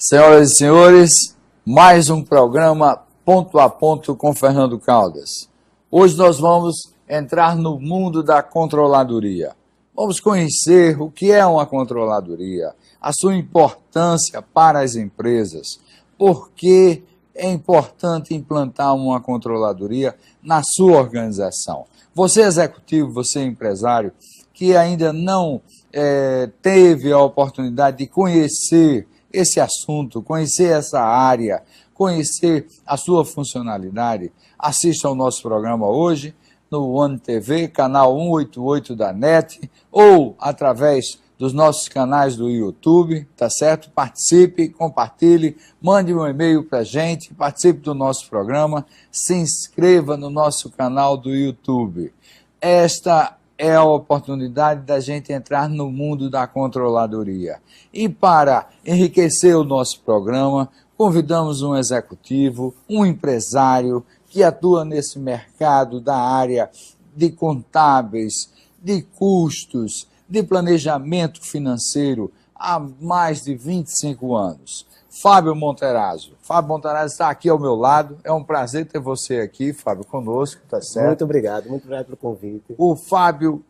Senhoras e senhores, mais um programa Ponto a Ponto com Fernando Caldas. Hoje nós vamos entrar no mundo da controladoria. Vamos conhecer o que é uma controladoria, a sua importância para as empresas, por que é importante implantar uma controladoria na sua organização. Você executivo, você empresário, que ainda não teve a oportunidade de conhecer esse assunto, conhecer essa área, conhecer a sua funcionalidade, assista ao nosso programa hoje no One TV, canal 188 da NET, ou através dos nossos canais do YouTube, tá certo? Participe, compartilhe, mande um e-mail para a gente, participe do nosso programa, se inscreva no nosso canal do YouTube. Esta é a oportunidade da gente entrar no mundo da controladoria. E para enriquecer o nosso programa, convidamos um executivo, um empresário que atua nesse mercado da área de contábeis, de custos, de planejamento financeiro há mais de 25 anos. Fábio Monterazzo. Fábio Monterazzo está aqui ao meu lado. É um prazer ter você aqui, Fábio, conosco, tá certo? Muito obrigado pelo convite. O Fábio,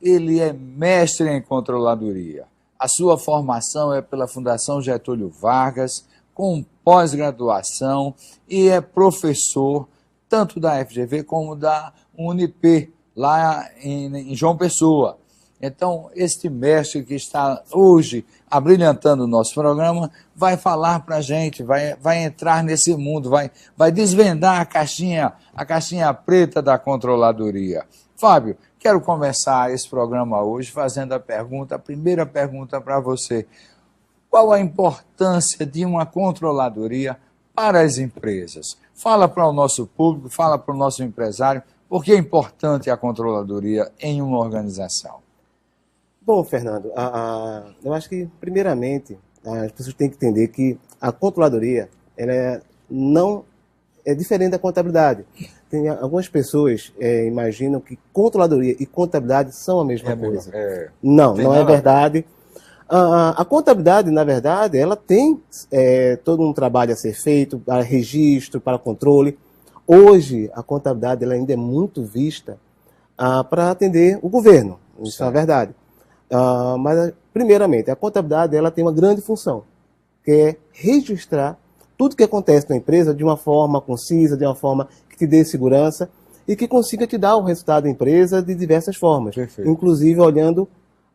ele é mestre em controladoria. A sua formação é pela Fundação Getúlio Vargas, com pós-graduação, e é professor tanto da FGV como da Unip, lá em João Pessoa. Então, este mestre que está hoje abrilhantando o nosso programa vai falar para a gente, vai entrar nesse mundo, vai desvendar a caixinha preta da controladoria. Fábio, quero começar esse programa hoje fazendo a primeira pergunta para você. Qual a importância de uma controladoria para as empresas? Fala para o nosso público, fala para o nosso empresário, por que é importante a controladoria em uma organização? Bom, Fernando, eu acho que, primeiramente, as pessoas têm que entender que a controladoria não é diferente da contabilidade. Tem algumas pessoas imaginam que controladoria e contabilidade são a mesma coisa. Não é verdade. A contabilidade, na verdade, ela tem todo um trabalho a ser feito para registro, para controle. Hoje, a contabilidade ela ainda é muito vista para atender o governo. Isso é a verdade. Mas, primeiramente, a contabilidade ela tem uma grande função, que é registrar tudo que acontece na empresa de uma forma concisa, de uma forma que te dê segurança e que consiga te dar o resultado da empresa de diversas formas. Perfeito. Inclusive olhando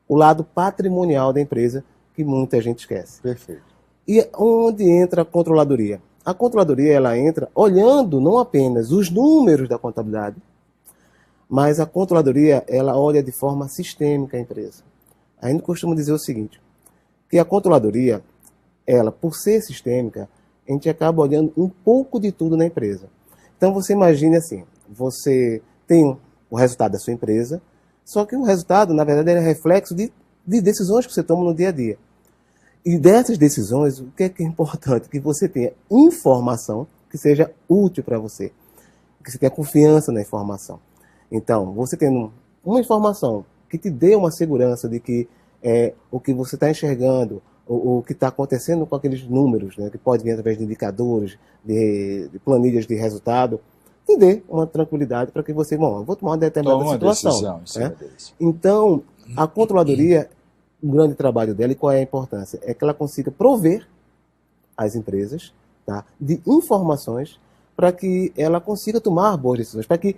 o lado patrimonial da empresa, que muita gente esquece. Perfeito. E onde entra a controladoria? A controladoria ela entra olhando não apenas os números da contabilidade, mas a controladoria ela olha de forma sistêmica a empresa. Ainda costumo dizer o seguinte, que a controladoria, ela, por ser sistêmica, a gente acaba olhando um pouco de tudo na empresa. Então você imagine assim, você tem o resultado da sua empresa, só que o resultado, na verdade, é reflexo de decisões que você toma no dia a dia. E dessas decisões, o que é importante? Que você tenha informação que seja útil para você, que você tenha confiança na informação. Então, você tendo uma informação que te dê uma segurança de que o que você está enxergando, o que está acontecendo com aqueles números, né, que pode vir através de indicadores, de planilhas de resultado, te dê uma tranquilidade para que você, eu vou tomar uma determinada situação. Então, a controladoria, o grande trabalho dela, e qual é a importância? É que ela consiga prover as empresas, tá, de informações para que ela consiga tomar boas decisões, para que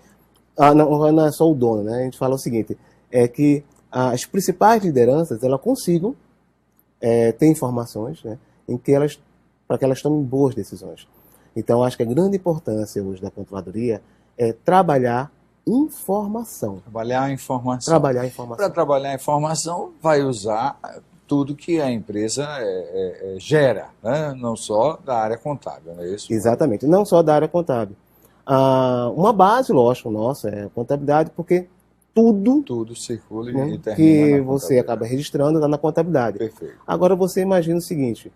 não é só o dono, né? A gente fala o seguinte, é que as principais lideranças elas consigam ter informações, né, para que elas tomem boas decisões. Então, acho que a grande importância hoje da controladoria é trabalhar informação. Trabalhar a informação. Para trabalhar a informação, vai usar tudo que a empresa gera, né? Não só da área contábil, não é isso? Exatamente, não só da área contábil. Uma base, lógico, nossa, é a contabilidade, porque tudo circula, né, e termina que você acaba registrando está na contabilidade. Perfeito. Agora você imagina o seguinte,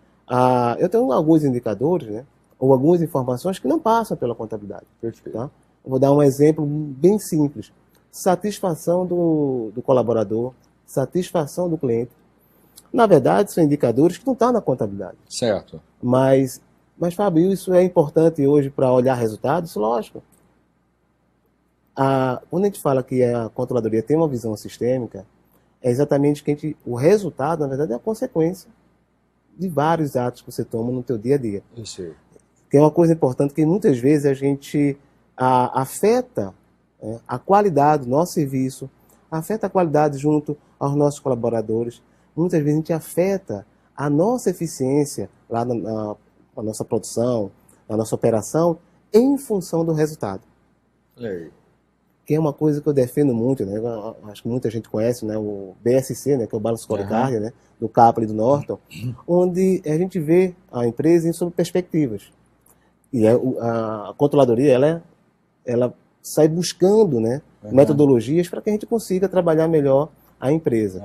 eu tenho alguns indicadores, né, ou algumas informações que não passam pela contabilidade. Perfeito. Tá? Eu vou dar um exemplo bem simples. Satisfação do colaborador, satisfação do cliente. Na verdade, são indicadores que não estão na contabilidade. Certo. Mas Fábio, isso é importante hoje para olhar resultados? Lógico. Quando a gente fala que a controladoria tem uma visão sistêmica, é exatamente que o resultado, na verdade, é a consequência de vários atos que você toma no teu dia a dia. Isso. Que é uma coisa importante que muitas vezes a gente afeta a qualidade do nosso serviço, afeta a qualidade junto aos nossos colaboradores. Muitas vezes a gente afeta a nossa eficiência lá na nossa produção, na nossa operação, em função do resultado. Que é uma coisa que eu defendo muito, né? Acho que muita gente conhece, né? O BSC, né? Que é o Balance Scorecard, né? Do Capra e do Norton, onde a gente vê a empresa sob perspectivas. E a controladoria, ela sai buscando, né? Metodologias para que a gente consiga trabalhar melhor a empresa.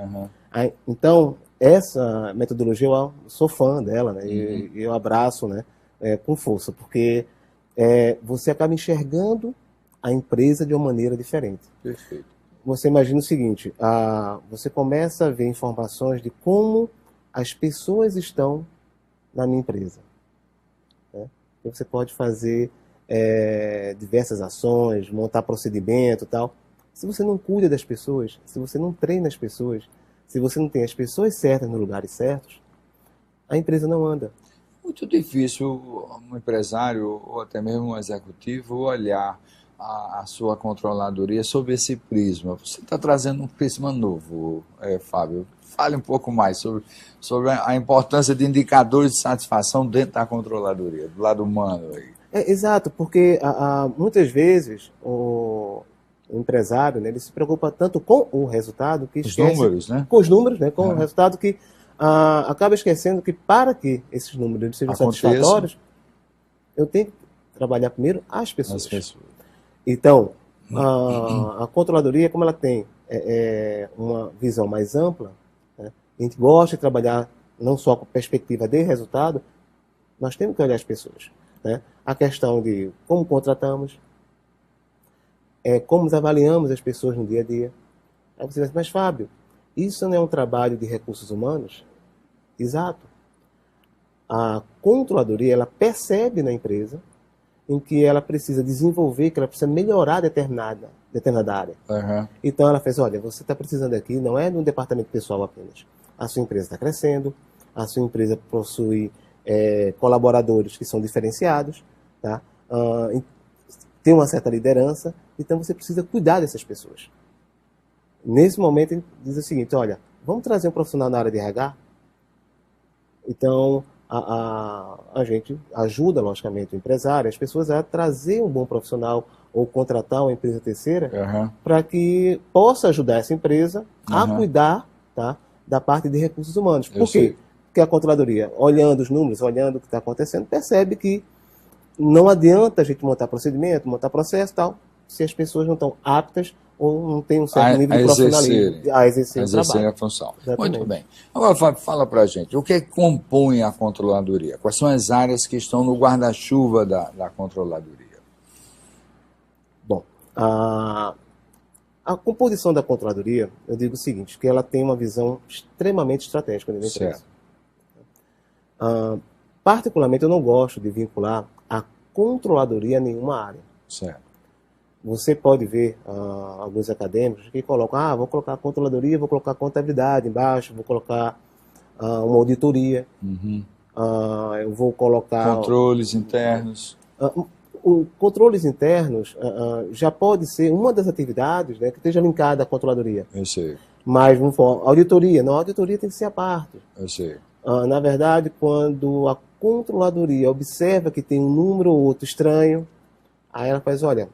Então, essa metodologia, eu sou fã dela, né? E eu abraço, né? Com força, porque você acaba enxergando a empresa de uma maneira diferente. Perfeito. Você imagina o seguinte, você começa a ver informações de como as pessoas estão na minha empresa. Né? Você pode fazer diversas ações, montar procedimento e tal. Se você não cuida das pessoas, se você não treina as pessoas, se você não tem as pessoas certas nos lugares certos, a empresa não anda. Muito difícil um empresário ou até mesmo um executivo olhar a sua controladoria sob esse prisma. Você está trazendo um prisma novo, Fábio. Fale um pouco mais sobre a importância de indicadores de satisfação dentro da controladoria, do lado humano. Exato, porque muitas vezes o empresário, né, ele se preocupa tanto com o resultado que esquece... Os números, né? Com os números, né? Com o resultado que acaba esquecendo que para que esses números sejam satisfatórios, eu tenho que trabalhar primeiro as pessoas. Então, a controladoria, como ela tem uma visão mais ampla, né, a gente gosta de trabalhar não só com perspectiva de resultado, nós temos que olhar as pessoas. Né? A questão de como contratamos, como avaliamos as pessoas no dia a dia. Aí você diz, mas Fábio, isso não é um trabalho de recursos humanos? Exato. A controladoria, ela percebe na empresa em que ela precisa desenvolver, que ela precisa melhorar determinada área. Então ela fez, olha, você está precisando aqui, não é de um departamento pessoal apenas. A sua empresa está crescendo, a sua empresa possui colaboradores que são diferenciados, tá? Tem uma certa liderança, então você precisa cuidar dessas pessoas. Nesse momento, ele diz o seguinte, olha, vamos trazer um profissional na área de RH? Então, a gente ajuda, logicamente, o empresário, as pessoas a trazer um bom profissional ou contratar uma empresa terceira para que possa ajudar essa empresa a cuidar, tá, da parte de recursos humanos. Por quê? Porque a controladoria, olhando os números, olhando o que está acontecendo, percebe que não adianta a gente montar procedimento, montar processo e tal, se as pessoas não estão aptas ou não têm um certo nível de profissionalismo a exercer o trabalho. A função. Exatamente. Muito bem. Agora, Fábio, fala para a gente, o que compõe a controladoria? Quais são as áreas que estão no guarda-chuva da controladoria? Bom, a composição da controladoria, eu digo o seguinte, que ela tem uma visão extremamente estratégica da empresa. Particularmente, eu não gosto de vincular a controladoria a nenhuma área. Certo. Você pode ver alguns acadêmicos que colocam, vou colocar a controladoria, vou colocar a contabilidade embaixo, vou colocar uma auditoria, eu vou colocar... Controles internos. Controles internos já pode ser uma das atividades, né, que esteja linkada à controladoria. Eu sei. Mas, vamos falar, auditoria, não, a auditoria tem que ser à parte. Eu sei. Na verdade, quando a controladoria observa que tem um número ou outro estranho, aí ela faz, olha...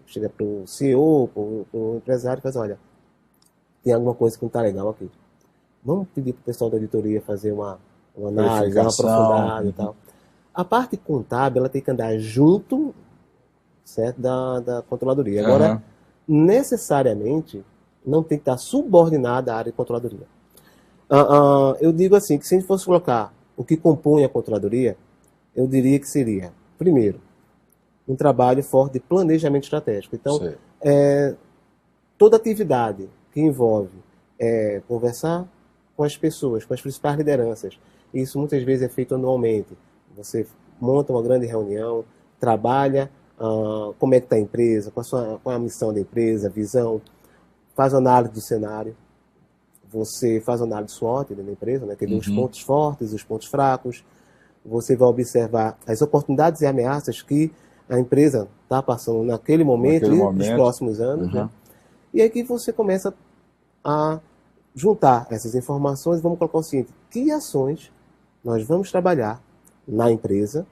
chega para o CEO, para o empresário e faz, olha, tem alguma coisa que não está legal aqui. Vamos pedir para o pessoal da auditoria fazer uma análise, uma aprofundada e tal. A parte contábil, ela tem que andar junto, certo, da controladoria. Agora, necessariamente, não tem que estar subordinada à área de controladoria. Eu digo assim, que se a gente fosse colocar o que compõe a controladoria, eu diria que seria, primeiro, um trabalho forte de planejamento estratégico. Então, toda atividade que envolve é conversar com as pessoas, com as principais lideranças. Isso muitas vezes é feito anualmente. Você monta uma grande reunião, trabalha como é que está a empresa, qual a missão da empresa, a visão, faz análise do cenário. Você faz análise SWOT da empresa, né, que vê os pontos fortes, os pontos fracos. Você vai observar as oportunidades e ameaças que a empresa está passando naquele momento e nos próximos anos. Né? E aí que você começa a juntar essas informações e vamos colocar o seguinte: que ações nós vamos trabalhar na empresa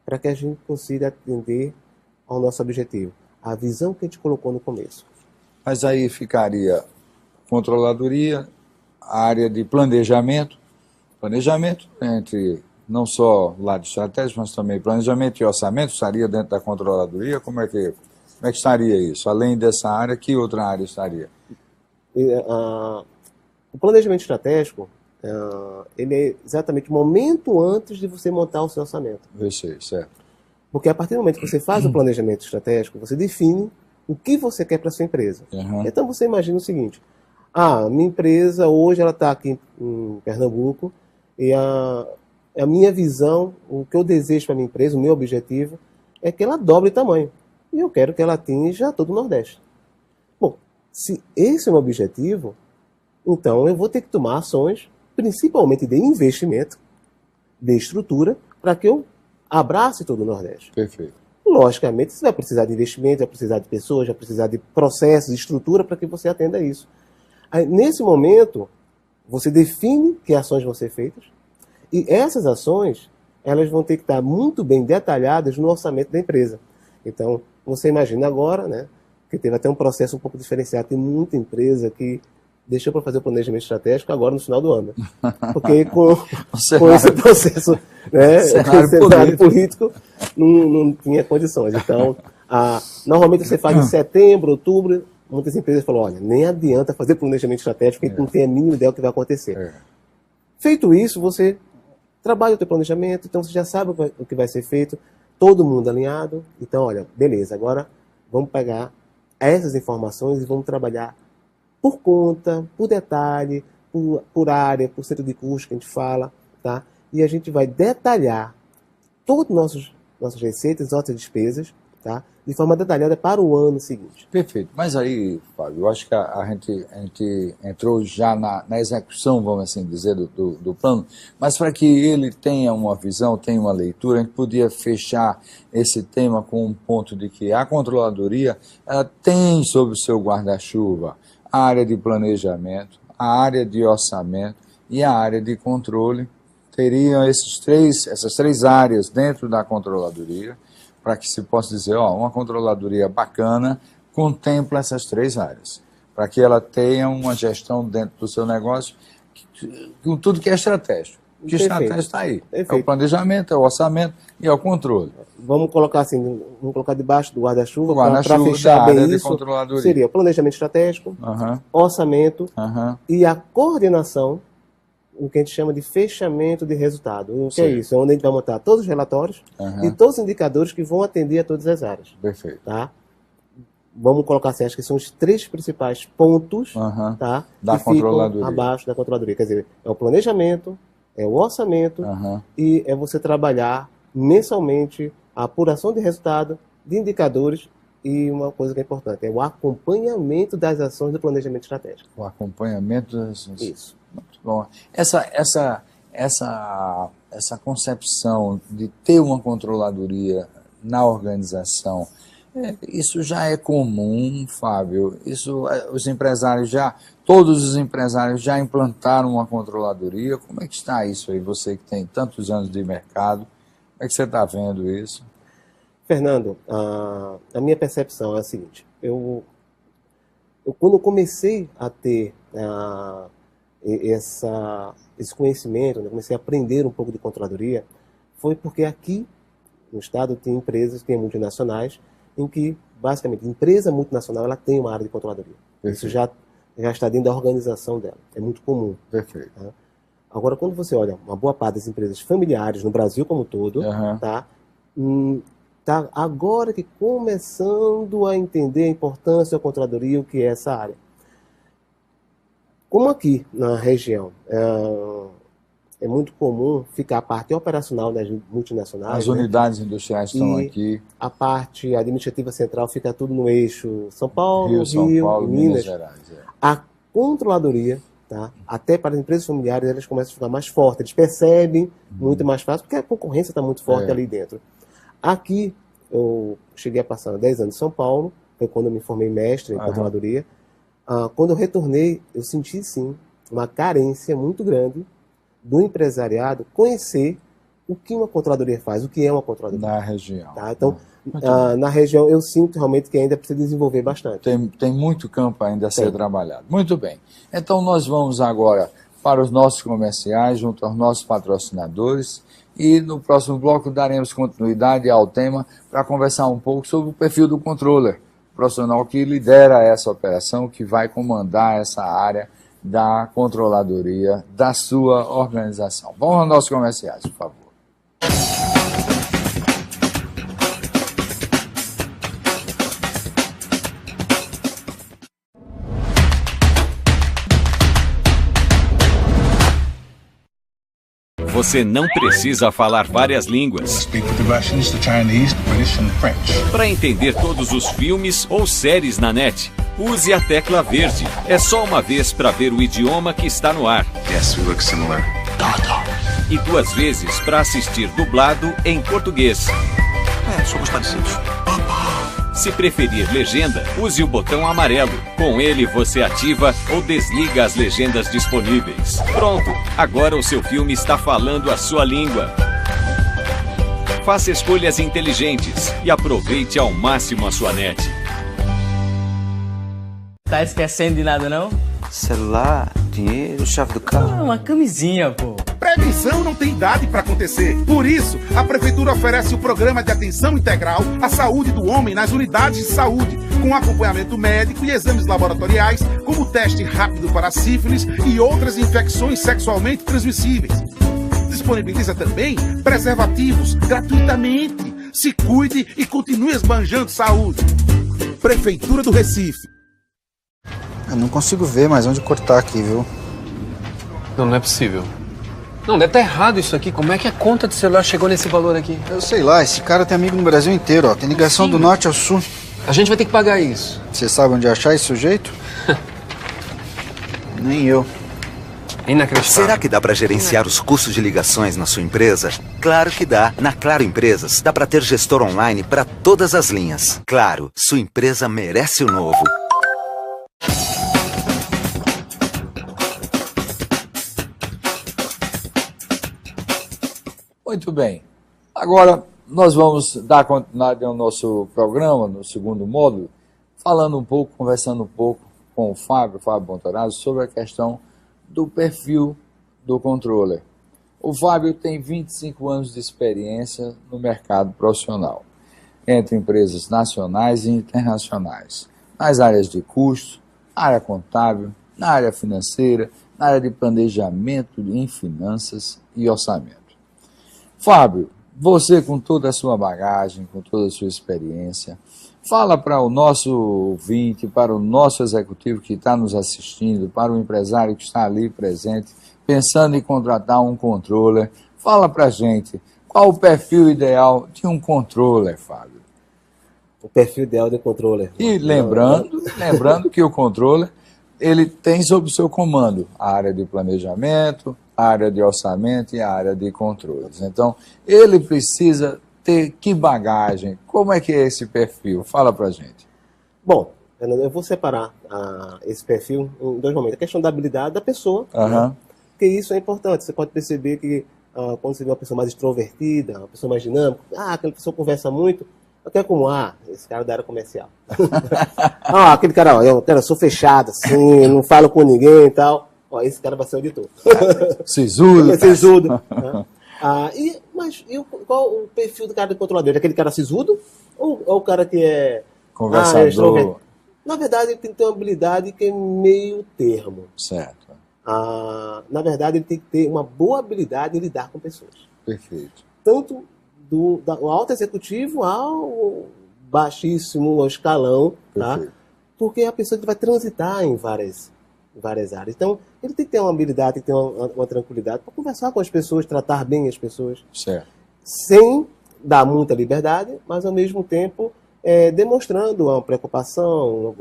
para que a gente consiga atender ao nosso objetivo, a visão que a gente colocou no começo. Mas aí ficaria controladoria, a área de planejamento entre não só o lado estratégico, mas também planejamento e orçamento estaria dentro da controladoria. Como é que estaria isso? Além dessa área, que outra área estaria? O planejamento estratégico, ele é exatamente o momento antes de você montar o seu orçamento. Eu sei, certo. Porque a partir do momento que você faz o planejamento estratégico, você define o que você quer para a sua empresa. Então você imagina o seguinte: minha empresa hoje ela está aqui em Pernambuco e a minha visão, o que eu desejo para a minha empresa, o meu objetivo é que ela dobre tamanho. E eu quero que ela atinja todo o Nordeste. Bom, se esse é o meu objetivo, então eu vou ter que tomar ações, principalmente de investimento, de estrutura, para que eu abrace todo o Nordeste. Perfeito. Logicamente, você vai precisar de investimento, vai precisar de pessoas, vai precisar de processos, de estrutura para que você atenda a isso. Aí, nesse momento, você define que ações vão ser feitas e essas ações elas vão ter que estar muito bem detalhadas no orçamento da empresa. Então, você imagina agora, né, que teve até um processo um pouco diferenciado. Tem muita empresa que deixou para fazer o planejamento estratégico agora no final do ano. Porque com esse processo, né, cenário político, não tinha condições. Então, normalmente você faz em setembro, outubro, muitas empresas falam: olha, nem adianta fazer planejamento estratégico, porque a gente não tem a mínima ideia do que vai acontecer. Feito isso, você trabalha o teu planejamento, então você já sabe o que vai ser feito, todo mundo alinhado. Então, olha, beleza, agora vamos pegar essas informações e vamos trabalhar por conta, por detalhe, por área, por centro de custo que a gente fala, tá? E a gente vai detalhar todas nossas receitas, nossas despesas, tá? De forma detalhada para o ano seguinte. Perfeito. Mas aí, Fábio, eu acho que a gente entrou já na execução, vamos assim dizer, do plano, mas para que ele tenha uma visão, tenha uma leitura, a gente podia fechar esse tema com um ponto de que a controladoria ela tem sob o seu guarda-chuva a área de planejamento, a área de orçamento e a área de controle. Teriam essas três áreas dentro da controladoria, para que se possa dizer, uma controladoria bacana contempla essas três áreas, para que ela tenha uma gestão dentro do seu negócio, com tudo que é estratégico. Que estratégia está aí. Perfeito. É o planejamento, é o orçamento e é o controle. Vamos colocar assim, vamos colocar debaixo do guarda-chuva para fechar bem isso. Seria planejamento estratégico, orçamento e a coordenação, o que a gente chama de fechamento de resultado. O que é isso? É onde a gente vai montar todos os relatórios e todos os indicadores que vão atender a todas as áreas. Perfeito. Tá? Vamos colocar assim, acho que são os três principais pontos tá, da controladoria. Abaixo da controladoria. Quer dizer, é o planejamento, é o orçamento e é você trabalhar mensalmente a apuração de resultado, de indicadores e uma coisa que é importante, é o acompanhamento das ações do planejamento estratégico. O acompanhamento das ações. Isso. Muito bom. Essa concepção de ter uma controladoria na organização, isso já é comum, Fábio? Todos os empresários já implantaram uma controladoria? Como é que está isso aí? Você que tem tantos anos de mercado, como é que você está vendo isso? Fernando, a minha percepção é a seguinte: eu quando eu comecei a ter esse conhecimento, né, comecei a aprender um pouco de controladoria, foi porque aqui no estado tem empresas, tem multinacionais, em que, basicamente, empresa multinacional ela tem uma área de controladoria. Perfeito. Isso já está dentro da organização dela. É muito comum. Perfeito. Tá? Agora, quando você olha uma boa parte das empresas familiares no Brasil como um todo, tá agora que começando a entender a importância da controladoria, o que é essa área. Como aqui na região é muito comum ficar a parte operacional das multinacionais. As unidades industriais estão aqui. A parte administrativa central fica tudo no eixo São Paulo, Rio, São Paulo, Minas Gerais. A controladoria, tá? Até para as empresas familiares, elas começam a ficar mais fortes. Eles percebem muito mais fácil, porque a concorrência está muito forte ali dentro. Aqui, eu cheguei a passar 10 anos em São Paulo, foi quando eu me formei mestre em controladoria. Quando eu retornei, eu senti, sim, uma carência muito grande do empresariado conhecer o que uma controladoria faz, o que é uma controladoria. Na região. Tá? Então, na região, eu sinto realmente que ainda precisa desenvolver bastante. Tem muito campo ainda a ser trabalhado. Muito bem. Então, nós vamos agora para os nossos comerciais, junto aos nossos patrocinadores, e no próximo bloco daremos continuidade ao tema para conversar um pouco sobre o perfil do controller, profissional que lidera essa operação, que vai comandar essa área da controladoria da sua organização. Vamos aos nossos comerciais, por favor. Você não precisa falar várias línguas para entender todos os filmes ou séries na net. Use a tecla verde. É só uma vez para ver o idioma que está no ar. Yes, we look similar. E 2 vezes para assistir dublado em português. Somos parecidos. Se preferir legenda, use o botão amarelo. Com ele você ativa ou desliga as legendas disponíveis. Pronto! Agora o seu filme está falando a sua língua. Faça escolhas inteligentes e aproveite ao máximo a sua net. Tá esquecendo de nada, não? Celular, dinheiro, chave do carro. Uma camisinha, pô. Prevenção não tem idade para acontecer. Por isso, a Prefeitura oferece o programa de atenção integral à saúde do homem nas unidades de saúde, com acompanhamento médico e exames laboratoriais, como teste rápido para sífilis e outras infecções sexualmente transmissíveis. Disponibiliza também preservativos gratuitamente. Se cuide e continue esbanjando saúde. Prefeitura do Recife. Eu não consigo ver mais onde cortar aqui, viu? Não, não é possível. Não, deve estar errado isso aqui. Como é que a conta de celular chegou nesse valor aqui? Eu sei lá, esse cara tem amigo no Brasil inteiro, ó. Tem ligação do norte ao sul. A gente vai ter que pagar isso. Você sabe onde achar esse sujeito? Nem eu. Inacreditável. Será que dá para gerenciar os custos de ligações na sua empresa? Claro que dá. Na Claro Empresas, dá para ter gestor online para todas as linhas. Claro, sua empresa merece o novo. Muito bem. Agora, nós vamos dar continuidade ao nosso programa, no segundo módulo, falando um pouco, conversando um pouco com o Fábio Montorazzo, sobre a questão do perfil do controller. O Fábio tem 25 anos de experiência no mercado profissional, entre empresas nacionais e internacionais, nas áreas de custo, área contábil, na área financeira, na área de planejamento em finanças e orçamento. Fábio, você com toda a sua bagagem, com toda a sua experiência, fala para o nosso ouvinte, para o nosso executivo que está nos assistindo, para o empresário que está ali presente, pensando em contratar um controller, fala para a gente, qual o perfil ideal de um controller, Fábio? O perfil ideal de controller. E lembrando que o controller, ele tem sob o seu comando a área de planejamento, a área de orçamento e a área de controles. Então, ele precisa ter que bagagem? Como é que é esse perfil? Fala pra gente. Bom, eu vou separar esse perfil em 2 momentos. A questão da habilidade da pessoa, né? Porque isso é importante. Você pode perceber que quando você vê uma pessoa mais extrovertida, uma pessoa mais dinâmica, aquela pessoa conversa muito, até como, esse cara da área comercial. Aquele cara, eu sou fechado, assim, não falo com ninguém e tal. Esse cara vai ser auditor. Sisudo. Sisudo. Né? Mas qual o perfil do cara de controlador? É aquele cara sisudo? Ou o cara que é... Conversador. Na verdade, ele tem que ter uma habilidade que é meio termo. Certo. Na verdade, ele tem que ter uma boa habilidade de lidar com pessoas. Perfeito. Tanto do alto executivo ao baixíssimo escalão, tá? Porque é a pessoa que vai transitar em várias várias áreas. Então, ele tem que ter uma habilidade, tem que ter uma tranquilidade para conversar com as pessoas, tratar bem as pessoas, Certo. sem dar muita liberdade, mas ao mesmo tempo demonstrando uma preocupação,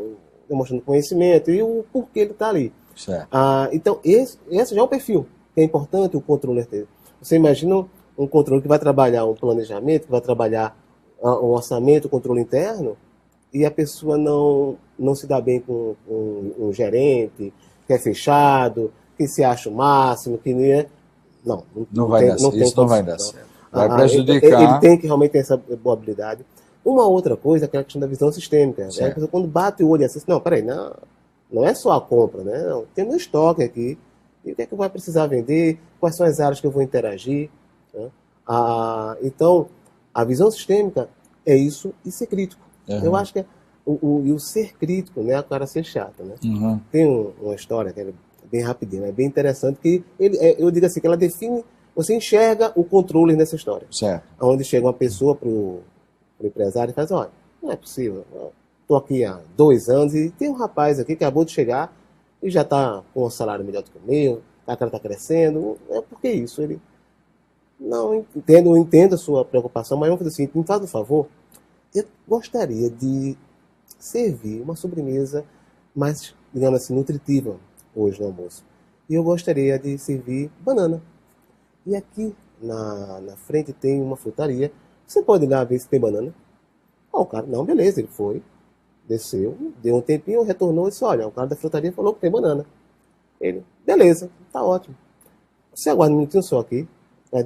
demonstrando conhecimento e o porquê ele está ali. Certo. Então, esse já é o perfil que é importante o controller ter. Você imagina um controle que vai trabalhar um planejamento, que vai trabalhar um orçamento, controle interno, e a pessoa não se dá bem com um gerente, que é fechado, que se acha o máximo, que não é... Não vai dar certo. Isso não vai dar certo. Vai prejudicar. Ele tem que realmente ter essa boa habilidade. Uma outra coisa é aquela questão da visão sistêmica. A pessoa, quando bate o olho e assiste, não é só a compra, né? Não, tem meu estoque aqui. E o que é que vai precisar vender? Quais são as áreas que eu vou interagir? Né? Então, a visão sistêmica é isso e ser crítico. Uhum. Eu acho que o ser crítico, né, é o cara ser chato, né? Uhum. Tem uma história que é bem rapidinha, é bem interessante, que eu digo assim, que ela define, você enxerga o controle nessa história. Certo. Onde chega uma pessoa pro empresário e faz, olha, não é possível, estou aqui há 2 anos e tem um rapaz aqui que acabou de chegar e já está com um salário melhor do que o meu, a cara está crescendo, por que isso? Ele, não, eu entendo a sua preocupação, mas vamos fazer o seguinte, me faz um favor, eu gostaria de servir uma sobremesa mais, digamos assim, nutritiva hoje no almoço. E eu gostaria de servir banana. E aqui na frente tem uma frutaria. Você pode ir lá ver se tem banana? O cara, não, beleza, ele foi, desceu, deu um tempinho, retornou e disse, olha, o cara da frutaria falou que tem banana. Ele, beleza, tá ótimo. Você aguarda um minutinho só aqui,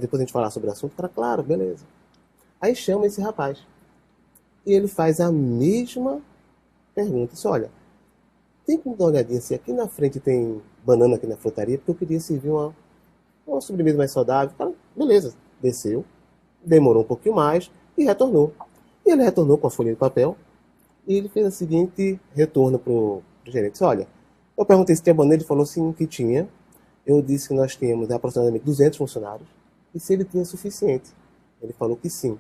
depois a gente falar sobre o assunto. O cara, claro, beleza. Aí chama esse rapaz. E ele faz a mesma pergunta. Diz, olha, tem como dar uma olhadinha se aqui na frente tem banana aqui na frutaria, porque eu queria servir uma sobremesa mais saudável. Cara, beleza, desceu, demorou um pouquinho mais e retornou. E ele retornou com a folha de papel e ele fez o seguinte retorno pro gerente. Disse, olha, eu perguntei se tinha banana, ele falou sim que tinha. Eu disse que nós tínhamos aproximadamente 200 funcionários e se ele tinha suficiente. Ele falou que sim.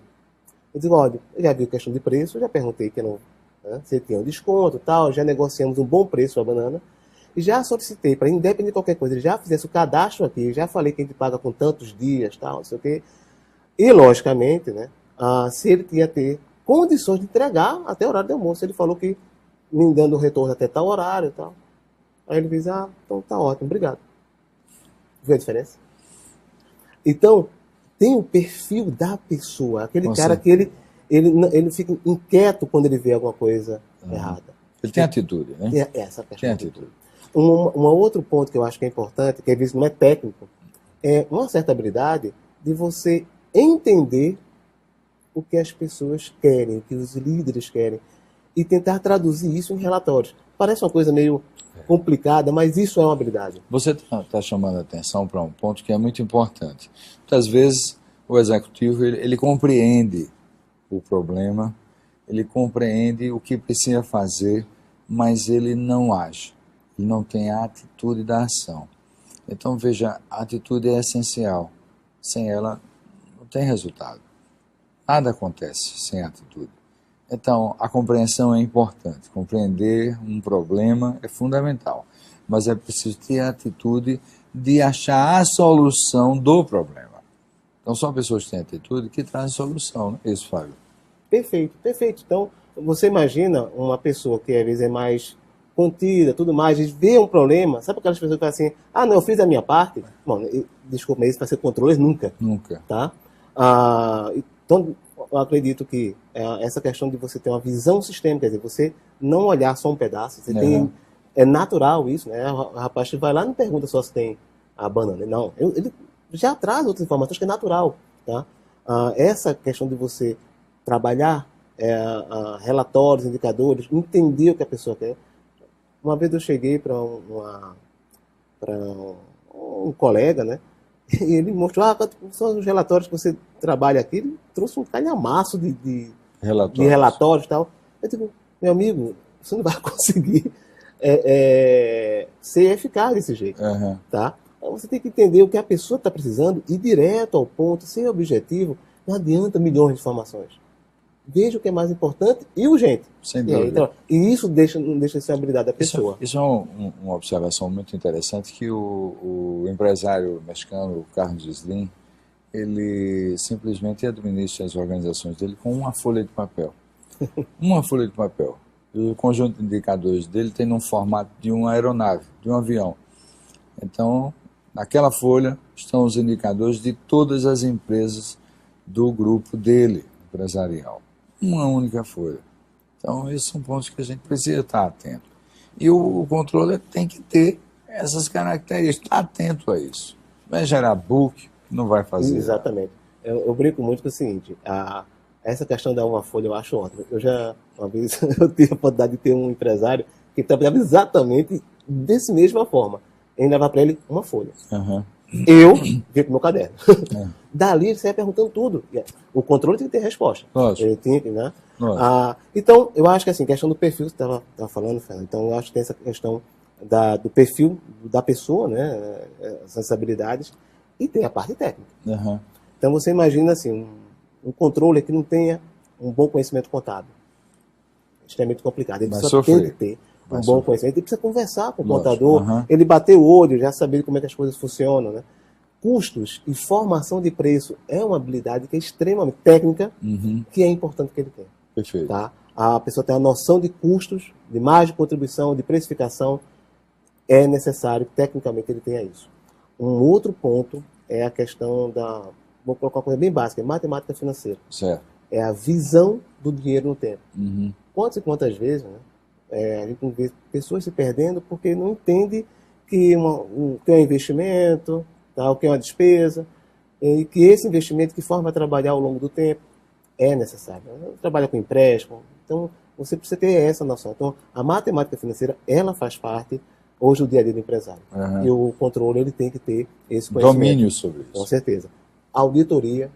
Eu digo, olha, eu já vi a questão de preço, já perguntei que não, né, se tinha um desconto e tal, já negociamos um bom preço a banana, e já solicitei para, independente de qualquer coisa, ele já fizesse o cadastro aqui, já falei que a gente paga com tantos dias, tal, não sei o quê. E, logicamente, né, se ele tinha ter condições de entregar até o horário de almoço. Ele falou que me dando o retorno até tal horário e tal. Aí ele fez, então tá ótimo, obrigado. Viu a diferença? Então, tem o perfil da pessoa, aquele cara que ele fica inquieto quando ele vê alguma coisa errada. Ele tem atitude, né? Essa tem atitude. Um outro ponto que eu acho que é importante, que às vezes não é técnico, é uma certa habilidade de você entender o que as pessoas querem, o que os líderes querem, e tentar traduzir isso em relatórios. Parece uma coisa meio complicada, mas isso é uma habilidade. Você está chamando a atenção para um ponto que é muito importante. Muitas vezes o executivo ele compreende o problema, ele compreende o que precisa fazer, mas ele não age, ele não tem a atitude da ação. Então veja, a atitude é essencial, sem ela não tem resultado. Nada acontece sem atitude. Então, a compreensão é importante. Compreender um problema é fundamental. Mas é preciso ter a atitude de achar a solução do problema. Então, são pessoas que têm atitude que trazem solução. Não é isso, Fábio? Perfeito, perfeito. Então, você imagina uma pessoa que às vezes é mais contida, tudo mais, vê um problema, sabe aquelas pessoas que falam assim, não, eu fiz a minha parte? Bom, desculpa, mas isso vai ser controle nunca. Nunca. Tá? Então, eu acredito que essa questão de você ter uma visão sistêmica, quer dizer, você não olhar só um pedaço, você tem, é natural isso, né? O rapaz vai lá e não pergunta só se tem a banana. Não, ele já traz outras informações que é natural. Tá? Essa questão de você trabalhar relatórios, indicadores, entender o que a pessoa quer. Uma vez eu cheguei para um colega, né? E ele mostrou, são os relatórios que você trabalha aqui. Ele trouxe um calhamaço de relatórios e tal. Eu digo, meu amigo, você não vai conseguir ser eficaz desse jeito. Tá? Então, você tem que entender o que a pessoa está precisando, ir direto ao ponto, sem objetivo. Não adianta milhões de informações. veja o que é mais importante e urgente. Sem E, aí, dúvida. então, e isso não deixa de ser a habilidade da pessoa. Isso é uma observação muito interessante que o empresário mexicano, Carlos Slim, ele simplesmente administra as organizações dele com uma folha de papel. Uma folha de papel. E o conjunto de indicadores dele tem um formato de uma aeronave, de um avião. Então, naquela folha estão os indicadores de todas as empresas do grupo dele, empresarial. Uma única folha. Então, esses são pontos que a gente precisa estar atento. E o controller tem que ter essas características, estar atento a isso. Vai gerar book, não vai fazer. Exatamente. Eu brinco muito com o seguinte, essa questão da uma folha eu acho ótima. Uma vez, eu tive a oportunidade de ter um empresário que trabalhava exatamente dessa mesma forma. Ele levava para ele uma folha. Uhum. Eu vi com o meu caderno. Dali ele saia perguntando tudo. O controle tem que ter resposta. Lógico. Ele tinha que, né? Então, eu acho que assim, questão do perfil, você estava falando, Fernando. Então, eu acho que tem essa questão do perfil da pessoa, né? Essas habilidades. E tem a parte técnica. Uhum. Então, você imagina assim, um controle que não tenha um bom conhecimento contábil. Extremamente complicado. Ele só tem que ter um bom conhecimento. Ele precisa conversar com o contador, ele bater o olho, já saber como é que as coisas funcionam, né? Custos e formação de preço é uma habilidade que é extremamente técnica, que é importante que ele tenha. Perfeito. Tá? A pessoa tem a noção de custos, de margem de contribuição, de precificação. É necessário que tecnicamente ele tenha isso. Um outro ponto é a questão vou colocar uma coisa bem básica, matemática financeira. Certo. É a visão do dinheiro no tempo. Uhum. Quantas e quantas vezes, né, a gente vê pessoas se perdendo porque não entende que o que é um investimento, tá, o que é uma despesa, e que esse investimento, que forma trabalhar ao longo do tempo, é necessário. Trabalha com empréstimo, então você precisa ter essa noção. Então, a matemática financeira, ela faz parte hoje do dia a dia do empresário. Uhum. E o controle, ele tem que ter esse conhecimento. Domínio sobre isso. Com certeza. Auditoria,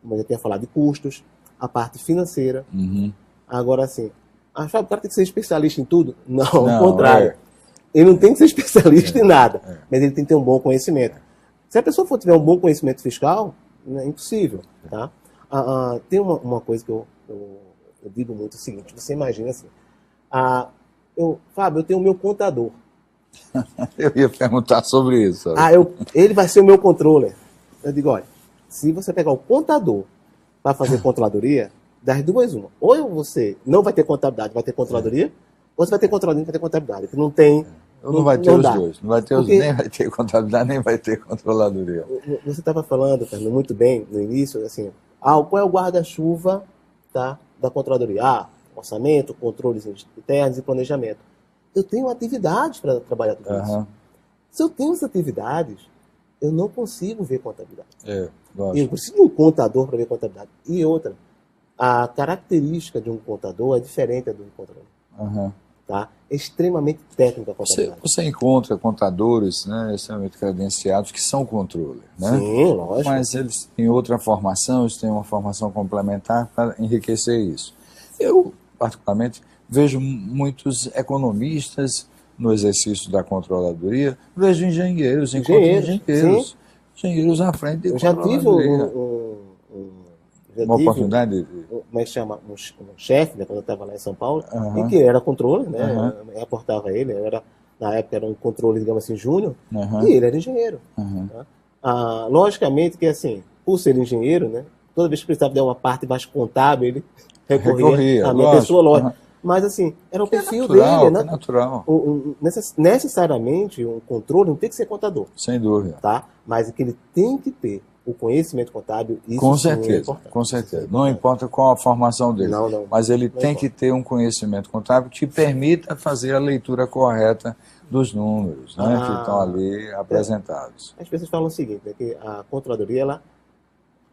como eu já tinha falado, de custos, a parte financeira. Agora, assim, o cara tem que ser especialista em tudo? Não, ao contrário. Ele não tem que ser especialista em nada, mas ele tem que ter um bom conhecimento. Se a pessoa tiver um bom conhecimento fiscal, é impossível. Tá? Tem uma coisa que eu digo muito, é o seguinte, você imagina assim, Fábio, eu tenho o meu contador. Eu ia perguntar sobre isso. Ele vai ser o meu controller. Eu digo, olha, se você pegar o contador para fazer controladoria, das duas, uma. Ou você não vai ter contabilidade, vai ter controladoria, ou você vai ter controladoria e vai ter contabilidade. Que não tem. Não vai ter os dois. Não vai ter nem vai ter contabilidade, nem vai ter controladoria. Você estava falando, Fernando, muito bem no início, assim, qual é o guarda-chuva da controladoria? Orçamento, controles internos e planejamento. Eu tenho atividades para trabalhar tudo isso. Se eu tenho essas atividades, eu não consigo ver contabilidade. Eu preciso de um contador para ver contabilidade. E outra, a característica de um contador é diferente do controle. Tá? É extremamente técnica a contabilidade. Você encontra contadores, né, extremamente credenciados que são controller, né? Sim, lógico. Mas eles têm outra formação, eles têm uma formação complementar para enriquecer isso. Eu, particularmente, vejo muitos economistas no exercício da controladoria, vejo engenheiros à frente de controladoria. Eu já tive uma oportunidade. Como é que chama? Um chefe, né, quando eu estava lá em São Paulo, e que era controle, né? Eu aportava ele, na época era um controle, digamos assim, júnior, e ele era engenheiro. Tá? Logicamente que, assim, por ser engenheiro, né, toda vez que precisava de uma parte mais contábil, ele recorria à minha pessoa, lógico. Mas, assim, era o perfil dele, né? É natural. Necessariamente, um controle não tem que ser contador. Sem dúvida. Tá? Mas que ele tem que ter o conhecimento contábil, isso com sim certeza, é importante. com certeza. Não importa qual a formação dele, mas ele tem que ter um conhecimento contábil que permita fazer a leitura correta dos números, né, que estão ali apresentados. As pessoas falam o seguinte, né, que a controladoria, ela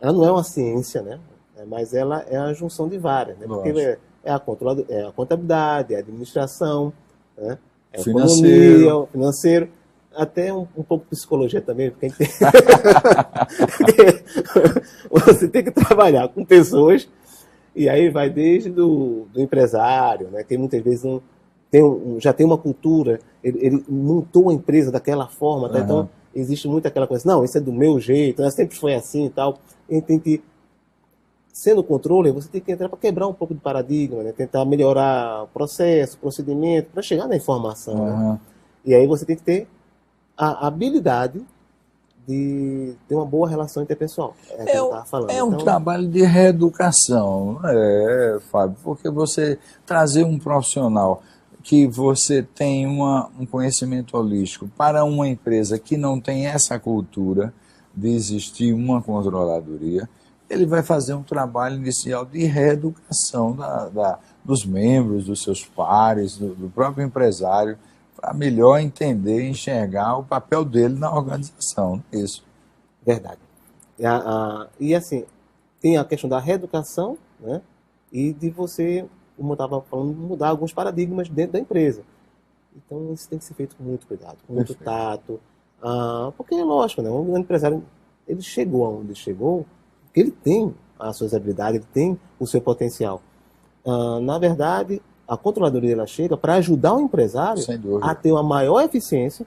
não é uma ciência, né, mas ela é a junção de várias, né, porque é a contabilidade, é a administração, né, é a economia, financeiro, até um pouco de psicologia também, porque você tem que trabalhar com pessoas, e aí vai desde do empresário, né, que muitas vezes já tem uma cultura, ele montou a empresa daquela forma, tá? Então existe muito aquela coisa, não, isso é do meu jeito, sempre foi assim e tal, ele tem que sendo controle, você tem que entrar para quebrar um pouco de paradigma, né? Tentar melhorar o processo, o procedimento, para chegar na informação. Né? E aí você tem que ter a habilidade de ter uma boa relação interpessoal. É um trabalho de reeducação, Fábio, porque você trazer um profissional que você tem um conhecimento holístico para uma empresa que não tem essa cultura de existir uma controladoria, ele vai fazer um trabalho inicial de reeducação dos membros, dos seus pares, do próprio empresário, para melhor entender e enxergar o papel dele na organização. Isso. Verdade. E assim, tem a questão da reeducação, né? E de você, como eu estava falando, mudar alguns paradigmas dentro da empresa. Então isso tem que ser feito com muito cuidado, com muito tato. Porque é lógico, né? Um empresário, ele chegou aonde chegou, porque ele tem as suas habilidades, ele tem o seu potencial. Na verdade, a controladoria ela chega para ajudar o empresário a ter uma maior eficiência,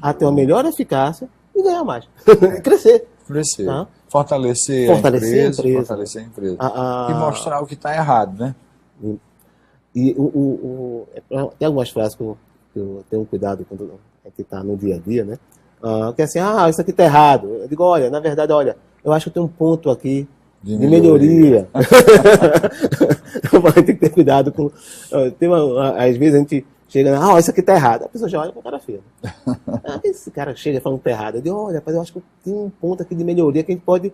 a ter uma melhor eficácia e ganhar mais. Crescer. Tá? Fortalecer a empresa. E mostrar o que está errado, né? Tem algumas frases que eu tenho cuidado quando a gente está no dia a dia, né? Que é assim, isso aqui está errado. Eu digo, olha, na verdade, eu acho que tem um ponto aqui de melhoria. Tem que ter cuidado com... às vezes a gente chega, isso aqui está errado. A pessoa já olha para o cara feio. Esse cara chega falando que está errado. Eu digo, olha, rapaz, eu acho que tem um ponto aqui de melhoria que a gente pode...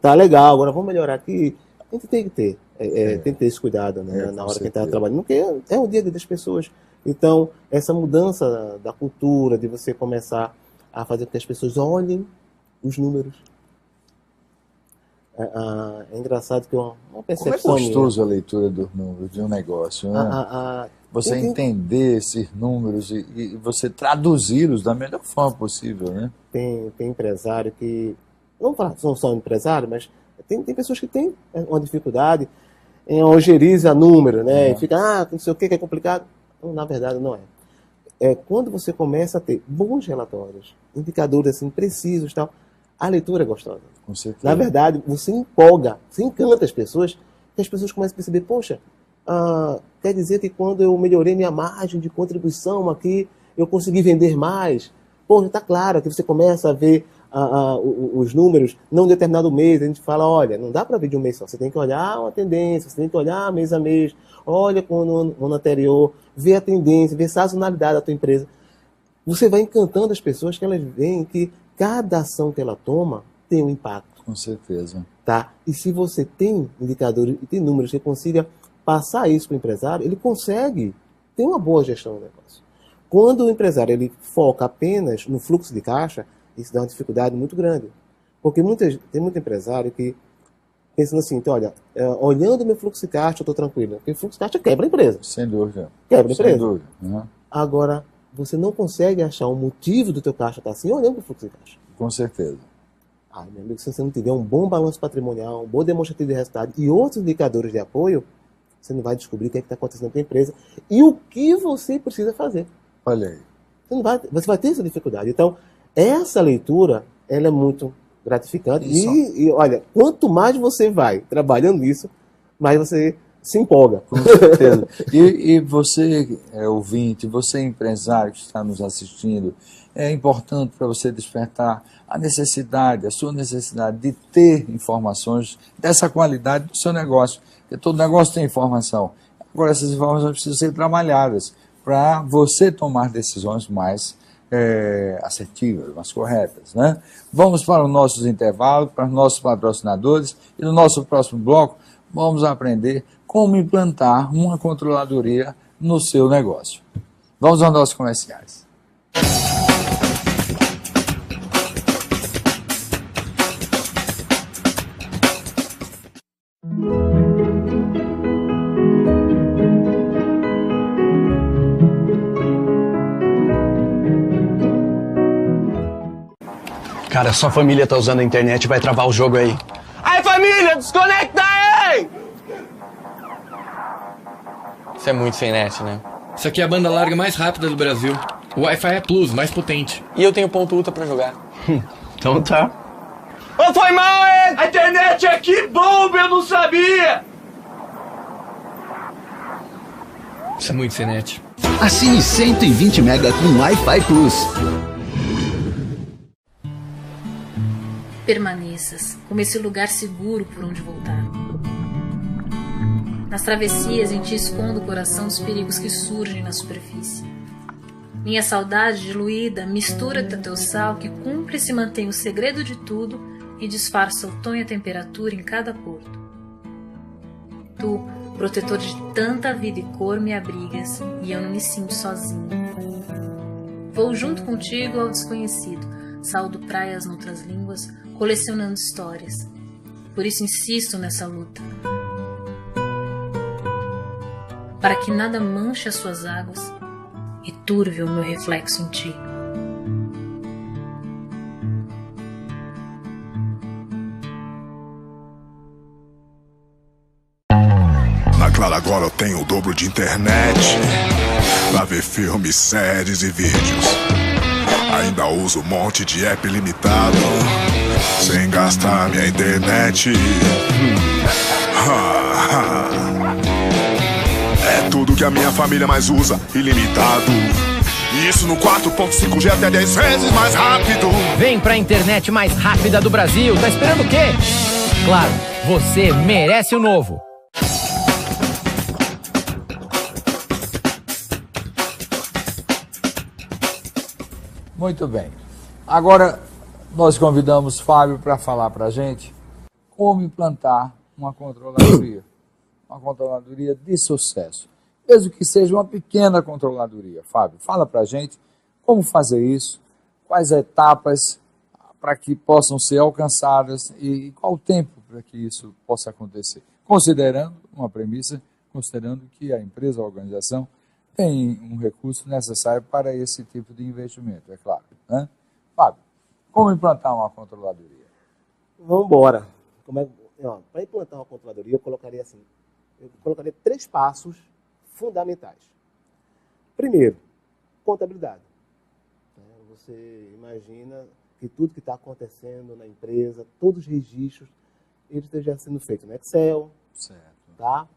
tá legal, agora vamos melhorar aqui. A gente tem que ter. Tem que ter esse cuidado, né, na hora que a gente está trabalhando. Porque é o dia das pessoas. Então, essa mudança da cultura, de você começar a fazer com que as pessoas olhem os números. É engraçado que uma percepção... Como é gostoso a leitura dos números de um negócio, né? Você entender esses números e você traduzi-los da melhor forma possível, né? Tem empresário que... Não são só empresários, mas tem pessoas que têm uma dificuldade em algerizar número, né? E fica, não sei o que é complicado. Não, na verdade, não é. Quando você começa a ter bons relatórios, indicadores assim, precisos e tal, a leitura é gostosa. Com certeza. Na verdade, você empolga, você encanta as pessoas, que as pessoas começam a perceber, poxa, quer dizer que quando eu melhorei minha margem de contribuição aqui, eu consegui vender mais. Poxa, está claro que você começa a ver os números num determinado mês. A gente fala, olha, não dá para ver de um mês só. Você tem que olhar uma tendência, você tem que olhar mês a mês. Olha no ano anterior, ver a tendência, ver a sazonalidade da tua empresa. Você vai encantando as pessoas que elas veem que cada ação que ela toma tem um impacto. Com certeza. Tá? E se você tem indicadores e tem números que consiga passar isso para o empresário, ele consegue ter uma boa gestão do negócio. Quando o empresário ele foca apenas no fluxo de caixa, isso dá uma dificuldade muito grande. Porque tem muito empresário que pensando assim, então, olha, olhando o meu fluxo de caixa, eu estou tranquilo. Porque o fluxo de caixa quebra a empresa. Sem dúvida. Quebra a empresa. Sem dúvida. Uhum. Agora, você não consegue achar um motivo do teu caixa estar assim, olhando para o fluxo de caixa. Com certeza. Meu amigo, se você não tiver um bom balanço patrimonial, um bom demonstrativo de resultado e outros indicadores de apoio, você não vai descobrir o que está acontecendo com a empresa e o que você precisa fazer. Olha aí. Você vai ter essa dificuldade. Então, essa leitura, ela é muito gratificante. E olha, quanto mais você vai trabalhando nisso, mais você se empolga. Com certeza. E você, ouvinte, você empresário que está nos assistindo, é importante para você despertar a sua necessidade de ter informações dessa qualidade do seu negócio. Porque todo negócio tem informação. Agora, essas informações precisam ser trabalhadas para você tomar decisões mais assertivas, mais corretas, né? Vamos para os nossos intervalos, para os nossos patrocinadores, e no nosso próximo bloco vamos aprender como implantar uma controladoria no seu negócio. Vamos aos nossos comerciais. Cara, sua família tá usando a internet e vai travar o jogo aí. Aí, família, desconecta aí! Isso é muito sem net, né? Isso aqui é a banda larga mais rápida do Brasil. O Wi-Fi é Plus, mais potente. E eu tenho ponto ultra pra jogar. Então tá. Ô, foi mal, hein? A internet é que bomba, eu não sabia! Isso é muito sem net. Assine 120 mega com Wi-Fi Plus. Permaneças, como esse lugar seguro por onde voltar. Nas travessias em ti escondo o coração dos perigos que surgem na superfície. Minha saudade diluída mistura-te a teu sal que cumpre e se mantém o segredo de tudo e disfarça o tom e a temperatura em cada porto. Tu, protetor de tanta vida e cor, me abrigas e eu não me sinto sozinho. Vou junto contigo ao desconhecido, saúdo praias noutras línguas, colecionando histórias. Por isso insisto nessa luta. Para que nada manche as suas águas e turve o meu reflexo em ti. Na Claro agora eu tenho o dobro de internet pra ver filmes, séries e vídeos. Ainda uso um monte de app limitado sem gastar minha internet. É tudo que a minha família mais usa, ilimitado. E isso no 4.5G até 10 vezes mais rápido. Vem pra internet mais rápida do Brasil. Tá esperando o quê? Claro, você merece o novo. Muito bem. Agora nós convidamos Fábio para falar para a gente como implantar uma controladoria. Uma controladoria de sucesso. Mesmo que seja uma pequena controladoria. Fábio, fala para a gente como fazer isso, quais etapas para que possam ser alcançadas e qual o tempo para que isso possa acontecer. Considerando uma premissa, considerando que a empresa, a organização, tem um recurso necessário para esse tipo de investimento, é claro. Né? Fábio, como implantar uma controladoria? Vamos embora. Para implantar uma controladoria, eu colocaria 3 passos fundamentais. Primeiro, contabilidade. Você imagina que tudo que está acontecendo na empresa, todos os registros, eles estejam sendo feitos no Excel, certo. Tá?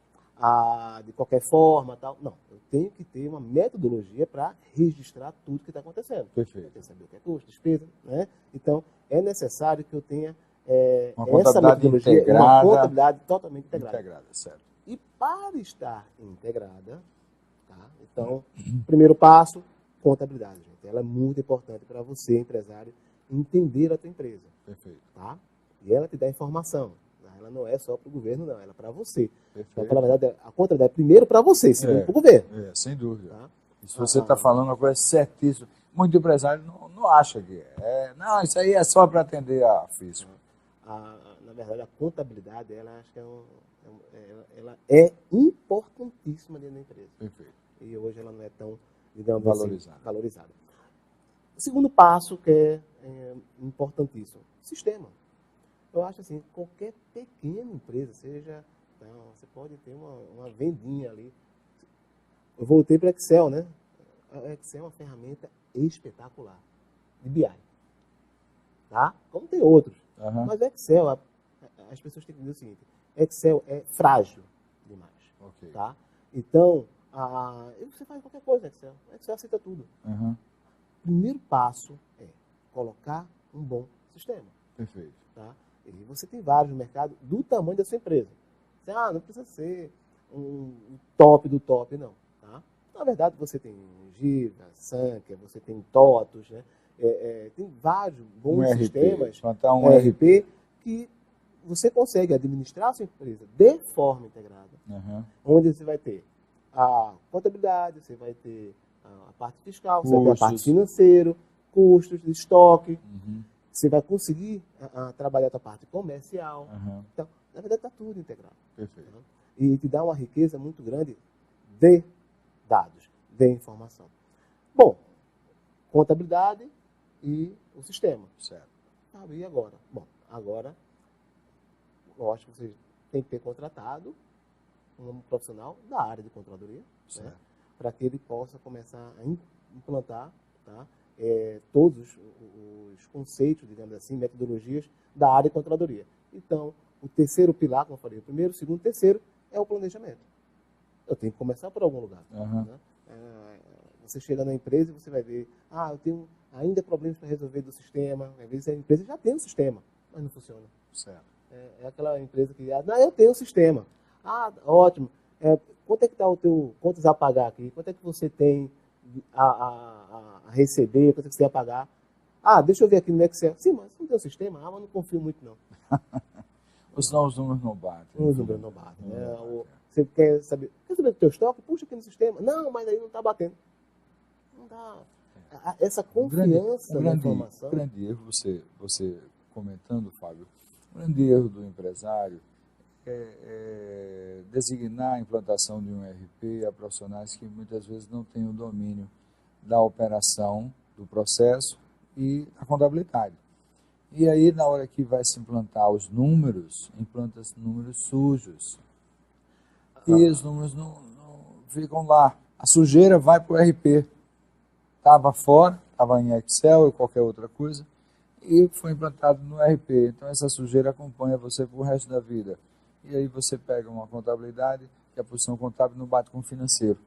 De qualquer forma, tal. Não, eu tenho que ter uma metodologia para registrar tudo que está acontecendo. Perfeito. Eu tenho que saber o que é custo, despesa, né? Então, é necessário que eu tenha essa metodologia, uma contabilidade totalmente integrada. Integrada, certo. E para estar integrada, tá? Então, primeiro passo, contabilidade, gente. Ela é muito importante para você, empresário, entender a tua empresa. Perfeito. Tá? E ela te dá informação. Ela não é só para o governo, não. Ela é para você. Perfeito. Então, na verdade, a contabilidade é primeiro para você, segundo para o governo. Sem dúvida. Tá? Se você está falando uma coisa certíssima, muito empresário não acha que é. Não, isso aí é só para atender a fisco. Na verdade, a contabilidade, ela acho que ela é importantíssima dentro da empresa. Perfeito. E hoje ela não é tão, digamos valorizada. Assim, valorizada. O segundo passo, que é importantíssimo, sistema. Eu acho assim, qualquer pequena empresa, seja, então, você pode ter uma vendinha ali. Eu voltei para Excel, né? O Excel é uma ferramenta espetacular, de BI. Tá? Como tem outros. Uhum. Mas o Excel, as pessoas têm que entender o seguinte, Excel é frágil demais. Okay. Tá? Então, você faz qualquer coisa no Excel. O Excel aceita tudo. Uhum. O primeiro passo é colocar um bom sistema. Perfeito. Tá? E você tem vários no mercado do tamanho da sua empresa. Você, não precisa ser um top do top, não. Tá? Na verdade, você tem Giga, Sanker, você tem TOTUS, né? Tem vários bons sistemas, ERP, que você consegue administrar a sua empresa de forma integrada. Uhum. Onde você vai ter a contabilidade, você vai ter a parte fiscal, você vai ter a parte financeira, custos, estoque. Uhum. Você vai conseguir trabalhar a tua parte comercial. Uhum. Então, na verdade, está tudo integrado. Perfeito. E te dá uma riqueza muito grande de dados, de informação. Bom, contabilidade e o sistema. Certo. E agora? Bom, agora, eu acho que você tem que ter contratado um profissional da área de controladoria, né, para que ele possa começar a implantar, tá, todos os conceitos, digamos assim, metodologias da área de controladoria. Então, o terceiro pilar, como eu falei, o primeiro, o segundo, o terceiro é o planejamento. Eu tenho que começar por algum lugar. Uhum. Né? Você chega na empresa e você vai ver, eu tenho ainda problemas para resolver do sistema. Às vezes a empresa já tem um sistema, mas não funciona. Certo. É aquela empresa que, eu tenho um sistema. Ótimo. Quanto é que está o teu contas a pagar aqui? Quanto é que você tem a receber? Quanto é que você tem a pagar? Deixa eu ver aqui no Excel. Sim, mas não tem um sistema? Mas não confio muito, não. Os números não batem. Os números não batem. Você quer saber do teu estoque? Puxa aqui no sistema. Não, mas aí não está batendo. Não dá. Essa confiança na informação. Um grande erro, você comentando, Fábio, o grande erro do empresário é designar a implantação de um ERP a profissionais que muitas vezes não têm o domínio da operação, do processo e da contabilidade. E aí, na hora que vai se implantar os números, implanta-se números sujos. E os números não ficam lá. A sujeira vai para o ERP. Estava fora, estava em Excel ou qualquer outra coisa, e foi implantado no ERP. Então, essa sujeira acompanha você para o resto da vida. E aí você pega uma contabilidade, que a posição contábil não bate com o financeiro.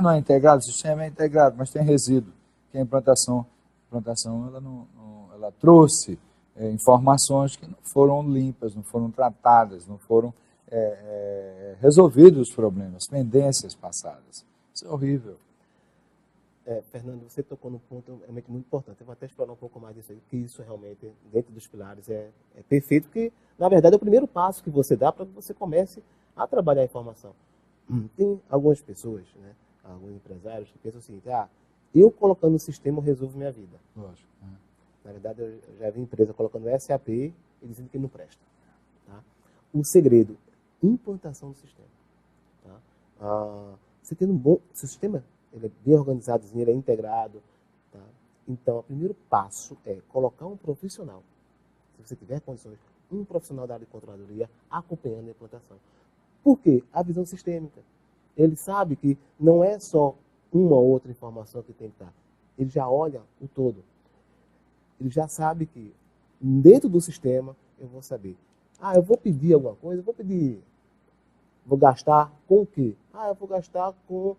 Não é integrado, o sistema é integrado, mas tem resíduo, que a implantação ela trouxe informações que não foram limpas, não foram tratadas, não foram resolvidos os problemas, pendências passadas. Isso é horrível. Fernando, você tocou num ponto realmente muito importante. Eu vou até explorar um pouco mais disso aí, porque isso realmente, dentro dos pilares, é perfeito, porque, na verdade, é o primeiro passo que você dá para que você comece a trabalhar a informação. Tem algumas pessoas, né, alguns empresários, que pensam o seguinte, eu colocando o sistema eu resolvo minha vida. Lógico. Na verdade, eu já vi empresa colocando SAP e dizendo que não presta. Tá? O segredo, implantação do sistema. Tá? Você tendo um bom sistema, ele é bem organizado, ele é integrado. Tá? Então, o primeiro passo é colocar um profissional, se você tiver condições, um profissional da área de controladoria acompanhando a implantação. Por quê? A visão sistêmica. Ele sabe que não é só uma ou outra informação que tem que estar. Ele já olha o todo. Ele já sabe que dentro do sistema eu vou saber. Eu vou pedir alguma coisa, vou gastar com o quê? Eu vou gastar com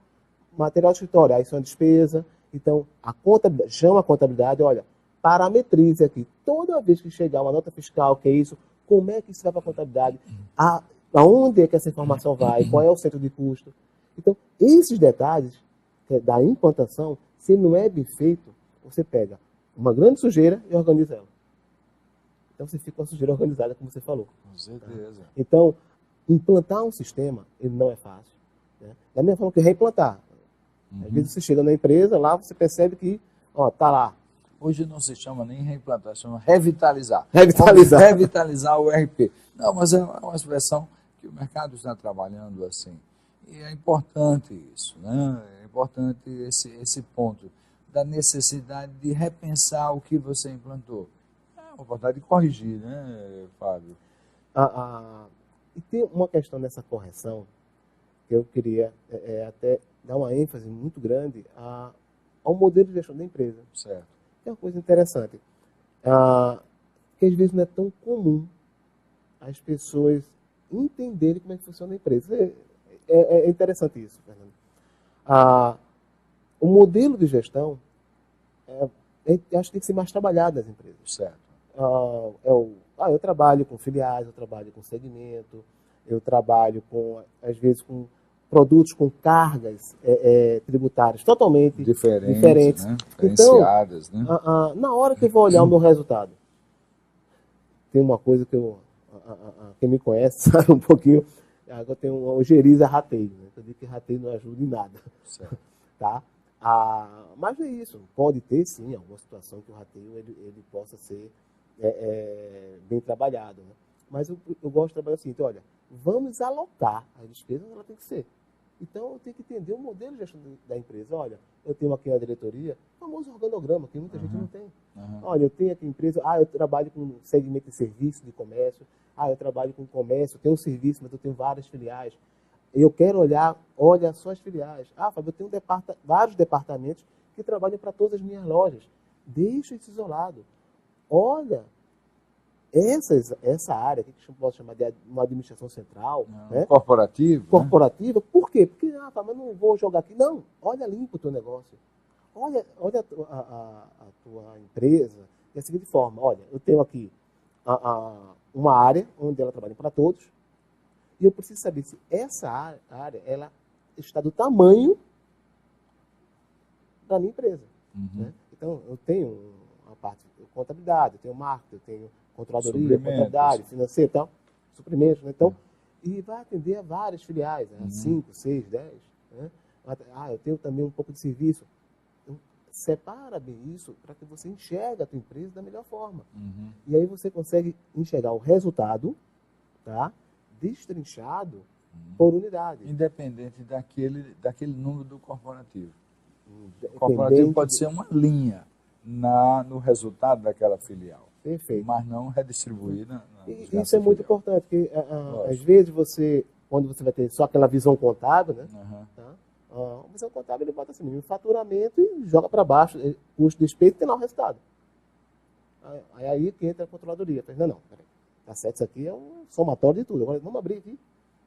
material de escritório, aí isso é uma despesa. Então, a contabilidade, chama a contabilidade, olha, parametrize aqui. Toda vez que chegar uma nota fiscal, que é isso, como é que isso vai para a contabilidade? Aonde é que essa informação vai? Qual é o centro de custo? Então, esses detalhes da implantação, se não é bem feito, você pega uma grande sujeira e organiza ela. Então, você fica com a sujeira organizada, como você falou. Com certeza. Tá? Então, implantar um sistema, ele não é fácil. Né? Da mesma forma que reimplantar. Às vezes você chega na empresa, lá você percebe que, tá lá. Hoje não se chama nem reimplantar, chama revitalizar. Revitalizar o ERP. Não, mas é uma expressão que o mercado está trabalhando assim. E é importante isso, né? É importante esse ponto da necessidade de repensar o que você implantou. É uma oportunidade de corrigir, né, Fábio? E tem uma questão nessa correção que eu queria até dar uma ênfase muito grande ao modelo de gestão da empresa. Certo. É uma coisa interessante. Que às vezes não é tão comum as pessoas entenderem como é que funciona a empresa. É interessante isso, Fernando. O modelo de gestão, acho que tem que ser mais trabalhado nas empresas. Certo. Eu trabalho com filiais, eu trabalho com segmento, eu trabalho às vezes com produtos com cargas tributárias totalmente diferentes. Né? Diferenciadas. Então, né? Na hora que eu vou olhar o meu resultado, tem uma coisa que quem me conhece sabe um pouquinho, eu tenho uma ojeriza rateio. Né? Eu digo que rateio não ajuda em nada. Certo. Tá? Mas é isso. Pode ter, sim, alguma situação que o rateio ele possa ser bem trabalhado. Né? Mas eu gosto de trabalhar assim, então, olha, vamos alocar as despesas, ela tem que ser. Então, eu tenho que entender o modelo de gestão da empresa. Olha, eu tenho aqui uma diretoria, o famoso organograma, que muita gente não tem. Olha, eu tenho aqui empresa, eu trabalho com segmento de serviço, de comércio, eu trabalho com comércio, eu tenho um serviço, mas eu tenho várias filiais. Eu quero olha só as filiais. Fábio, eu tenho vários departamentos que trabalham para todas as minhas lojas. Deixa isso isolado. Olha, essa área que eu posso chamar de uma administração central, né? Corporativa, por quê? Porque, mas não vou jogar aqui. Não, olha limpo o teu negócio. Olha a tua empresa da seguinte forma. Olha, eu tenho aqui uma área onde ela trabalha para todos e eu preciso saber se essa área ela está do tamanho da minha empresa. Né? Então, eu tenho a parte de contabilidade, eu tenho marketing, eu tenho controladoria, contabilidade, financeira e tal, suprimentos, né? Então, e vai atender a várias filiais, né? 5, 6, 10. Né? Eu tenho também um pouco de serviço. Então, separa bem isso para que você enxergue a tua empresa da melhor forma. E aí você consegue enxergar o resultado, tá? Destrinchado por unidade. Independente daquele número do corporativo. O corporativo pode ser uma linha no resultado daquela filial. Perfeito. Mas não redistribuída. Isso é muito importante, porque às vezes quando você vai ter só aquela visão contábil, né? Tá? A visão contábil ele bota assim, no faturamento e joga para baixo, custo, despesa e tem lá o resultado. Aí que entra a controladoria. Não, peraí. Tá certo, isso aqui é um somatório de tudo. Agora vamos abrir aqui.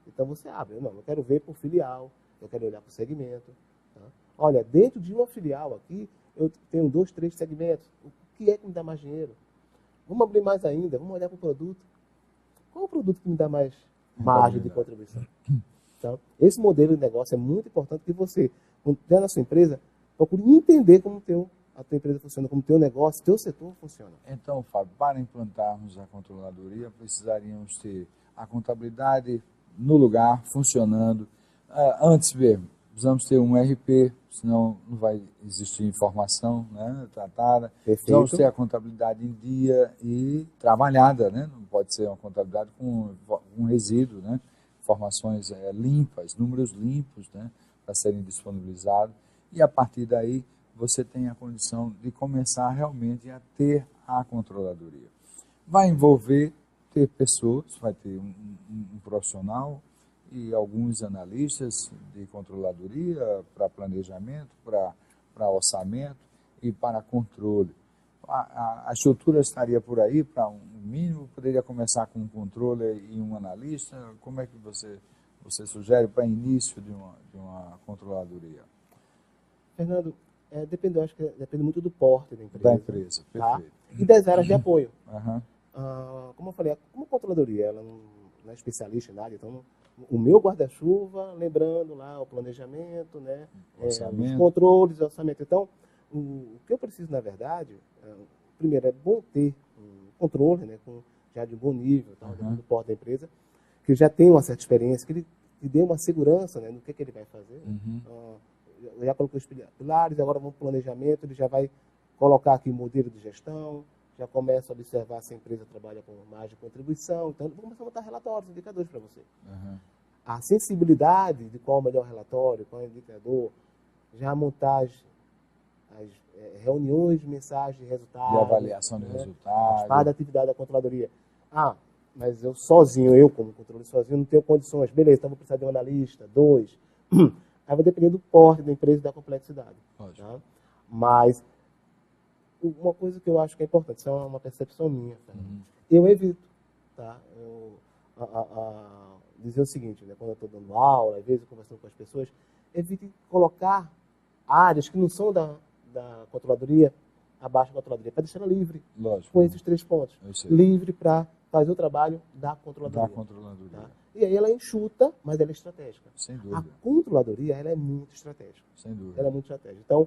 Então você abre. Não, eu quero ver por filial, eu quero olhar por segmento. Tá? Olha, dentro de uma filial aqui, eu tenho 2, 3 segmentos. O que é que me dá mais dinheiro? Vamos abrir mais ainda, vamos olhar para o produto. Qual é o produto que me dá mais margem de contribuição? Então, esse modelo de negócio é muito importante que você, quando tiver na sua empresa, procure entender como a tua empresa funciona, como o teu negócio, o teu setor funciona. Então, Fábio, para implantarmos a controladoria, precisaríamos ter a contabilidade no lugar, funcionando. Antes mesmo, precisamos ter um RP, senão não vai existir informação, né, tratada. Perfeito. Precisamos ter a contabilidade em dia e trabalhada, né? Não pode ser uma contabilidade com um resíduo, né? Informações limpas, números limpos, né, para serem disponibilizados. E a partir daí você tem a condição de começar realmente a ter a controladoria. Vai envolver ter pessoas, vai ter um profissional e alguns analistas de controladoria para planejamento, para orçamento e para controle. A estrutura estaria por aí para um mínimo, poderia começar com um controle e um analista. Como é que você sugere para início de uma controladoria? Fernando, eu acho que depende muito do porte da empresa. Da empresa, tá? perfeito. E das áreas de apoio. Como eu falei, como controladoria, ela não é especialista em nada, então o meu guarda-chuva, lembrando lá o planejamento, né, os controles, o orçamento. Então, o que eu preciso, na verdade, primeiro é bom ter um controle, né, já de bom nível, tá, do porte da empresa, que já tem uma certa experiência, que ele dê uma segurança, né, no que ele vai fazer. Eu já coloquei os pilares, agora vamos para o planejamento, ele já vai colocar aqui o modelo de gestão, já começa a observar se a empresa trabalha com margem de contribuição, então vamos começar a montar relatórios, indicadores para você. A sensibilidade de qual é o melhor relatório, qual é o indicador, já montar as reuniões de mensagem de resultados. De avaliação de resultados. Parte da atividade da controladoria. Mas eu como controle sozinho, não tenho condições. Beleza, então vou precisar de um analista, 2. Aí vai depender do porte da empresa e da complexidade. Tá? Mas uma coisa que eu acho que é importante, isso é uma percepção minha. Eu evito, tá? Dizer o seguinte, né? Quando eu estou dando aula, às vezes conversando com as pessoas, evite colocar áreas que não são da controladoria abaixo da controladoria, para deixar ela livre. Lógico. Com esses 3 pontos. Livre para fazer o trabalho da controladoria. Tá? E aí ela é enxuta, mas ela é estratégica. Sem dúvida. A controladoria, ela é muito estratégica. Sem dúvida. Ela é muito estratégica. Então,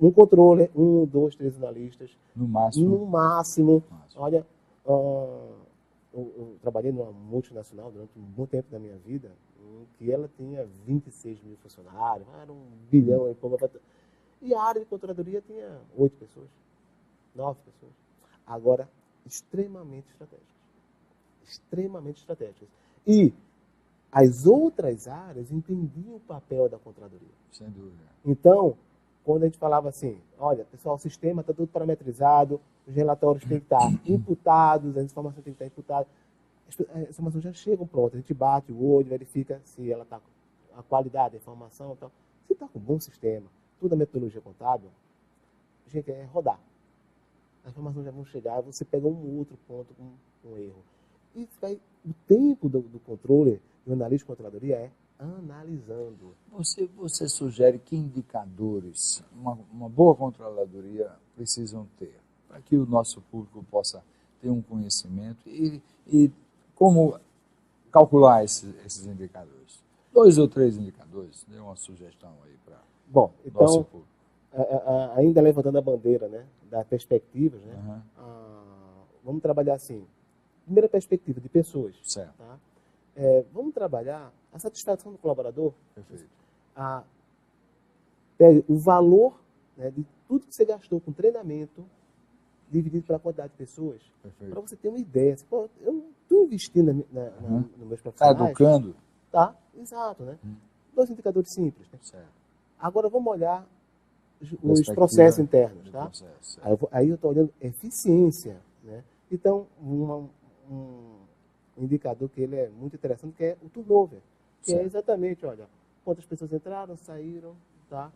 um controle, 1, 2, 3 analistas. No máximo. Olha, eu trabalhei numa multinacional durante um bom tempo da minha vida, em que ela tinha 26 mil funcionários, era 1 bilhão e pouco. E a área de controladoria tinha 8 pessoas, 9 pessoas. Agora, extremamente estratégicas. Extremamente estratégicas. E as outras áreas entendiam o papel da controladoria. Sem dúvida. Então, quando a gente falava assim, olha, pessoal, o sistema está tudo parametrizado, os relatórios têm que estar imputados, as informações têm que estar imputadas, as informações já chegam prontas, a gente bate o olho, verifica se ela está, a qualidade da informação e tal. Se está com um bom sistema, toda a metodologia contábil, gente, é rodar. As informações já vão chegar, você pega um outro ponto com erro. E o tempo do controle, do analista de controladoria é analisando. Você sugere que indicadores uma boa controladoria precisam ter, para que o nosso público possa ter um conhecimento e como calcular esses indicadores? 2 ou 3 indicadores, dê uma sugestão aí para Bom, então, nosso público. Ainda levantando a bandeira, né, das perspectivas, né, vamos trabalhar assim. Primeira perspectiva, de pessoas. Certo. Tá? Vamos trabalhar a satisfação do colaborador. Perfeito. O valor, né, de tudo que você gastou com treinamento, dividido pela quantidade de pessoas, para você ter uma ideia. Pô, eu estou investindo nos meus profissionais. Está educando? Tá, exato. Né? 2 indicadores simples. Né? Certo. Agora vamos olhar os processos internos. Tá? Processo, aí eu estou olhando eficiência. Né? Então, um indicador que ele é muito interessante, que é o turnover. Que é exatamente, olha, quantas pessoas entraram, saíram, tá?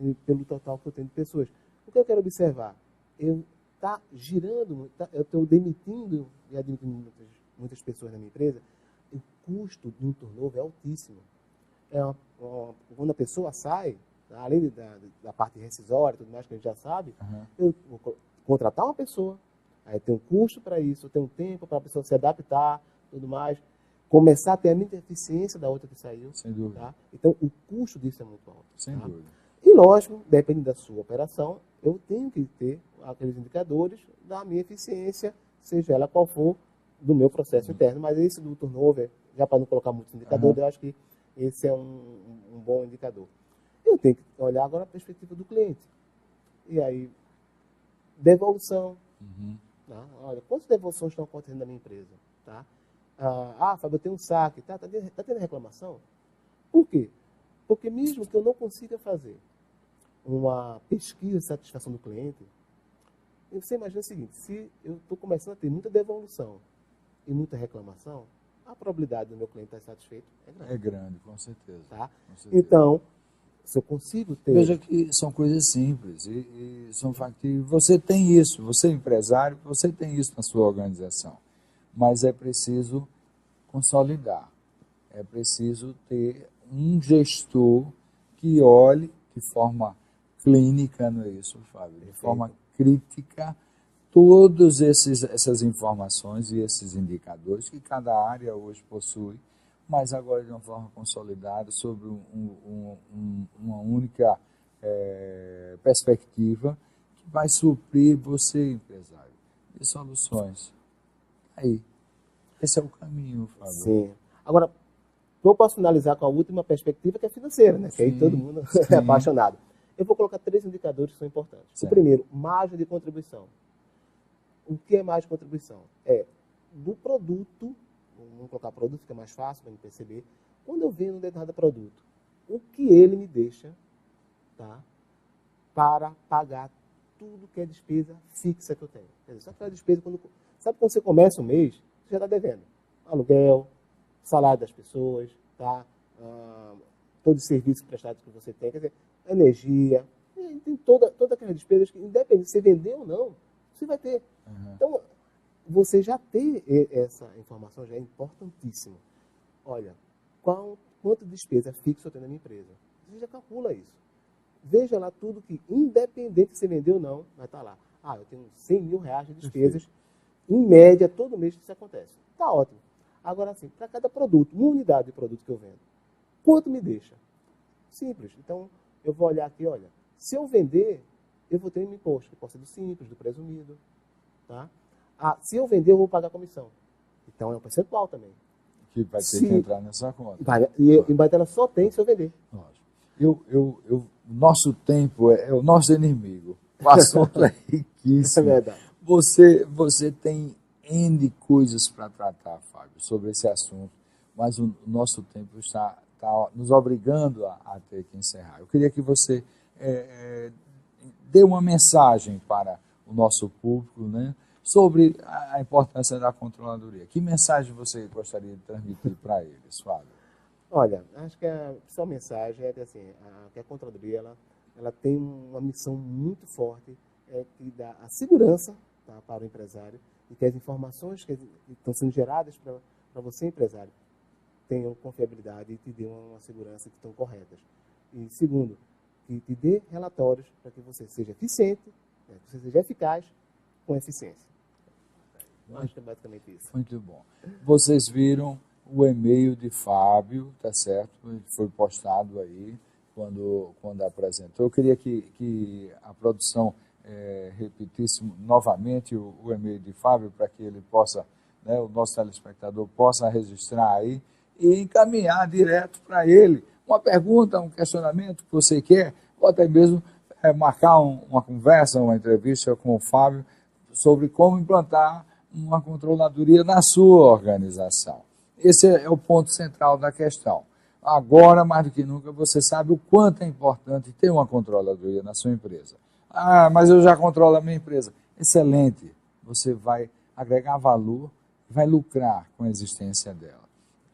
E pelo total que eu tenho de pessoas. O que eu quero observar? Está girando, eu estou demitindo e admitindo muitas pessoas na minha empresa, o custo de um turnover é altíssimo. Quando a pessoa sai, além da parte rescisória e tudo mais que a gente já sabe, eu vou contratar uma pessoa, aí tem um custo para isso, tem um tempo para a pessoa se adaptar, tudo mais, começar a ter a mesma eficiência da outra que saiu. Sem dúvida. Tá? Então, o custo disso é muito alto. Sem dúvida. E, lógico, depende da sua operação, eu tenho que ter aqueles indicadores da minha eficiência, seja ela qual for, do meu processo interno. Mas esse do turnover, já para não colocar muitos indicadores, eu acho que esse é um bom indicador. Eu tenho que olhar agora a perspectiva do cliente. E aí, devolução. Tá? Olha, quantas devoluções estão acontecendo na minha empresa? Tá? Fábio, eu tenho um saque. Tá tendo reclamação? Por quê? Porque mesmo que eu não consiga fazer uma pesquisa de satisfação do cliente, você imagina o seguinte, se eu estou começando a ter muita devolução e muita reclamação, a probabilidade do meu cliente estar satisfeito é grande. É grande, com certeza. Tá? Com certeza. Então, se eu consigo ter... Veja que são coisas simples e são factíveis. Você tem isso, você é empresário, você tem isso na sua organização. Mas é preciso consolidar. É preciso ter um gestor que olhe de forma clínica, não é isso, Fábio? De forma crítica, todas essas informações e esses indicadores que cada área hoje possui, mas agora de uma forma consolidada, sobre uma única perspectiva que vai suprir você, empresário, de soluções. Aí, esse é o caminho, Fábio. Sim. Agora, eu posso finalizar com a última perspectiva, que é financeira, né? Que aí todo mundo é apaixonado. Eu vou colocar 3 indicadores que são importantes. Certo. O primeiro, margem de contribuição. O que é margem de contribuição? É do produto, vamos colocar produto, que é mais fácil para me perceber, quando eu vendo um determinado produto, o que ele me deixa, tá, para pagar tudo que é despesa fixa que eu tenho. Quer dizer, só aquela despesa, sabe quando você começa o mês, você já está devendo aluguel, salário das pessoas, tá, todos os serviços prestados que você tem, quer dizer, energia, tem toda aquela despesa que, independente se você vender ou não, você vai ter. Então, você já ter essa informação já é importantíssimo. Olha, quanto de despesa fixa eu tenho na minha empresa? Você já calcula isso. Veja lá tudo que, independente se você vender ou não, vai estar lá. Eu tenho 100 mil reais de despesas, em média, todo mês que isso acontece. Está ótimo. Agora, assim, para cada produto, uma unidade de produto que eu vendo, quanto me deixa? Simples. Então, eu vou olhar aqui, olha, se eu vender, eu vou ter um imposto, que pode ser do simples, do presumido. Tá? Se eu vender, eu vou pagar comissão. Então, é um percentual também. Que vai ter que entrar nessa conta. E ela só tem se eu vender. Nosso tempo é o nosso inimigo. O assunto é riquíssimo. É verdade. Você tem N coisas para tratar, Fábio, sobre esse assunto, mas o nosso tempo está nos obrigando a ter que encerrar. Eu queria que você dê uma mensagem para o nosso público, né, sobre a importância da controladoria. Que mensagem você gostaria de transmitir para eles, Fábio? Olha, acho que a principal mensagem é que, assim, que a controladoria ela tem uma missão muito forte, é que dá a segurança, tá, para o empresário e que as informações que estão sendo geradas para você, empresário, tenham confiabilidade e te dê uma segurança que estão corretas. E segundo, que te dê relatórios para que você seja eficiente, né, que você seja eficaz com eficiência. Eu acho que é basicamente isso. Muito bom. Vocês viram o e-mail de Fábio, tá certo? Ele foi postado aí quando apresentou. Eu queria que a produção repetisse novamente o e-mail de Fábio para que ele possa, né, o nosso telespectador possa registrar aí e encaminhar direto para ele uma pergunta, um questionamento que você quer, ou até mesmo marcar uma conversa, uma entrevista com o Fábio sobre como implantar uma controladoria na sua organização. Esse é o ponto central da questão. Agora, mais do que nunca, você sabe o quanto é importante ter uma controladoria na sua empresa. Ah, mas eu já controlo a minha empresa. Excelente. Você vai agregar valor, vai lucrar com a existência dela.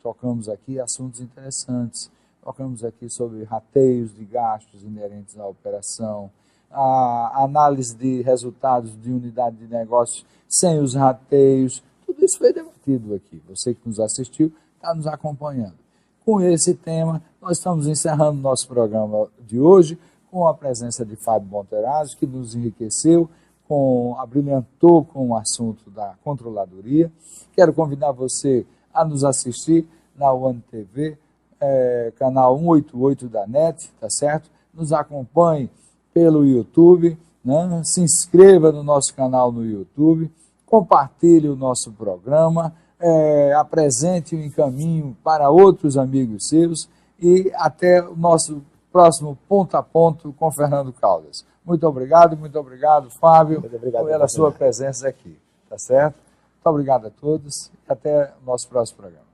Tocamos aqui assuntos interessantes. Tocamos aqui sobre rateios de gastos inerentes à operação, a análise de resultados de unidade de negócios sem os rateios. Tudo isso foi debatido aqui. Você que nos assistiu está nos acompanhando. Com esse tema, nós estamos encerrando nosso programa de hoje com a presença de Fábio Monterazzo, que nos enriqueceu, abrilhantou com o assunto da controladoria. Quero convidar você a nos assistir na One TV, canal 188 da NET, tá certo? Nos acompanhe pelo YouTube, né? Se inscreva no nosso canal no YouTube, compartilhe o nosso programa, apresente o encaminho para outros amigos seus e até o nosso próximo Ponto a Ponto com Fernando Caldas. Muito obrigado, Fábio, pela sua presença aqui, tá certo? Muito obrigado a todos e até o nosso próximo programa.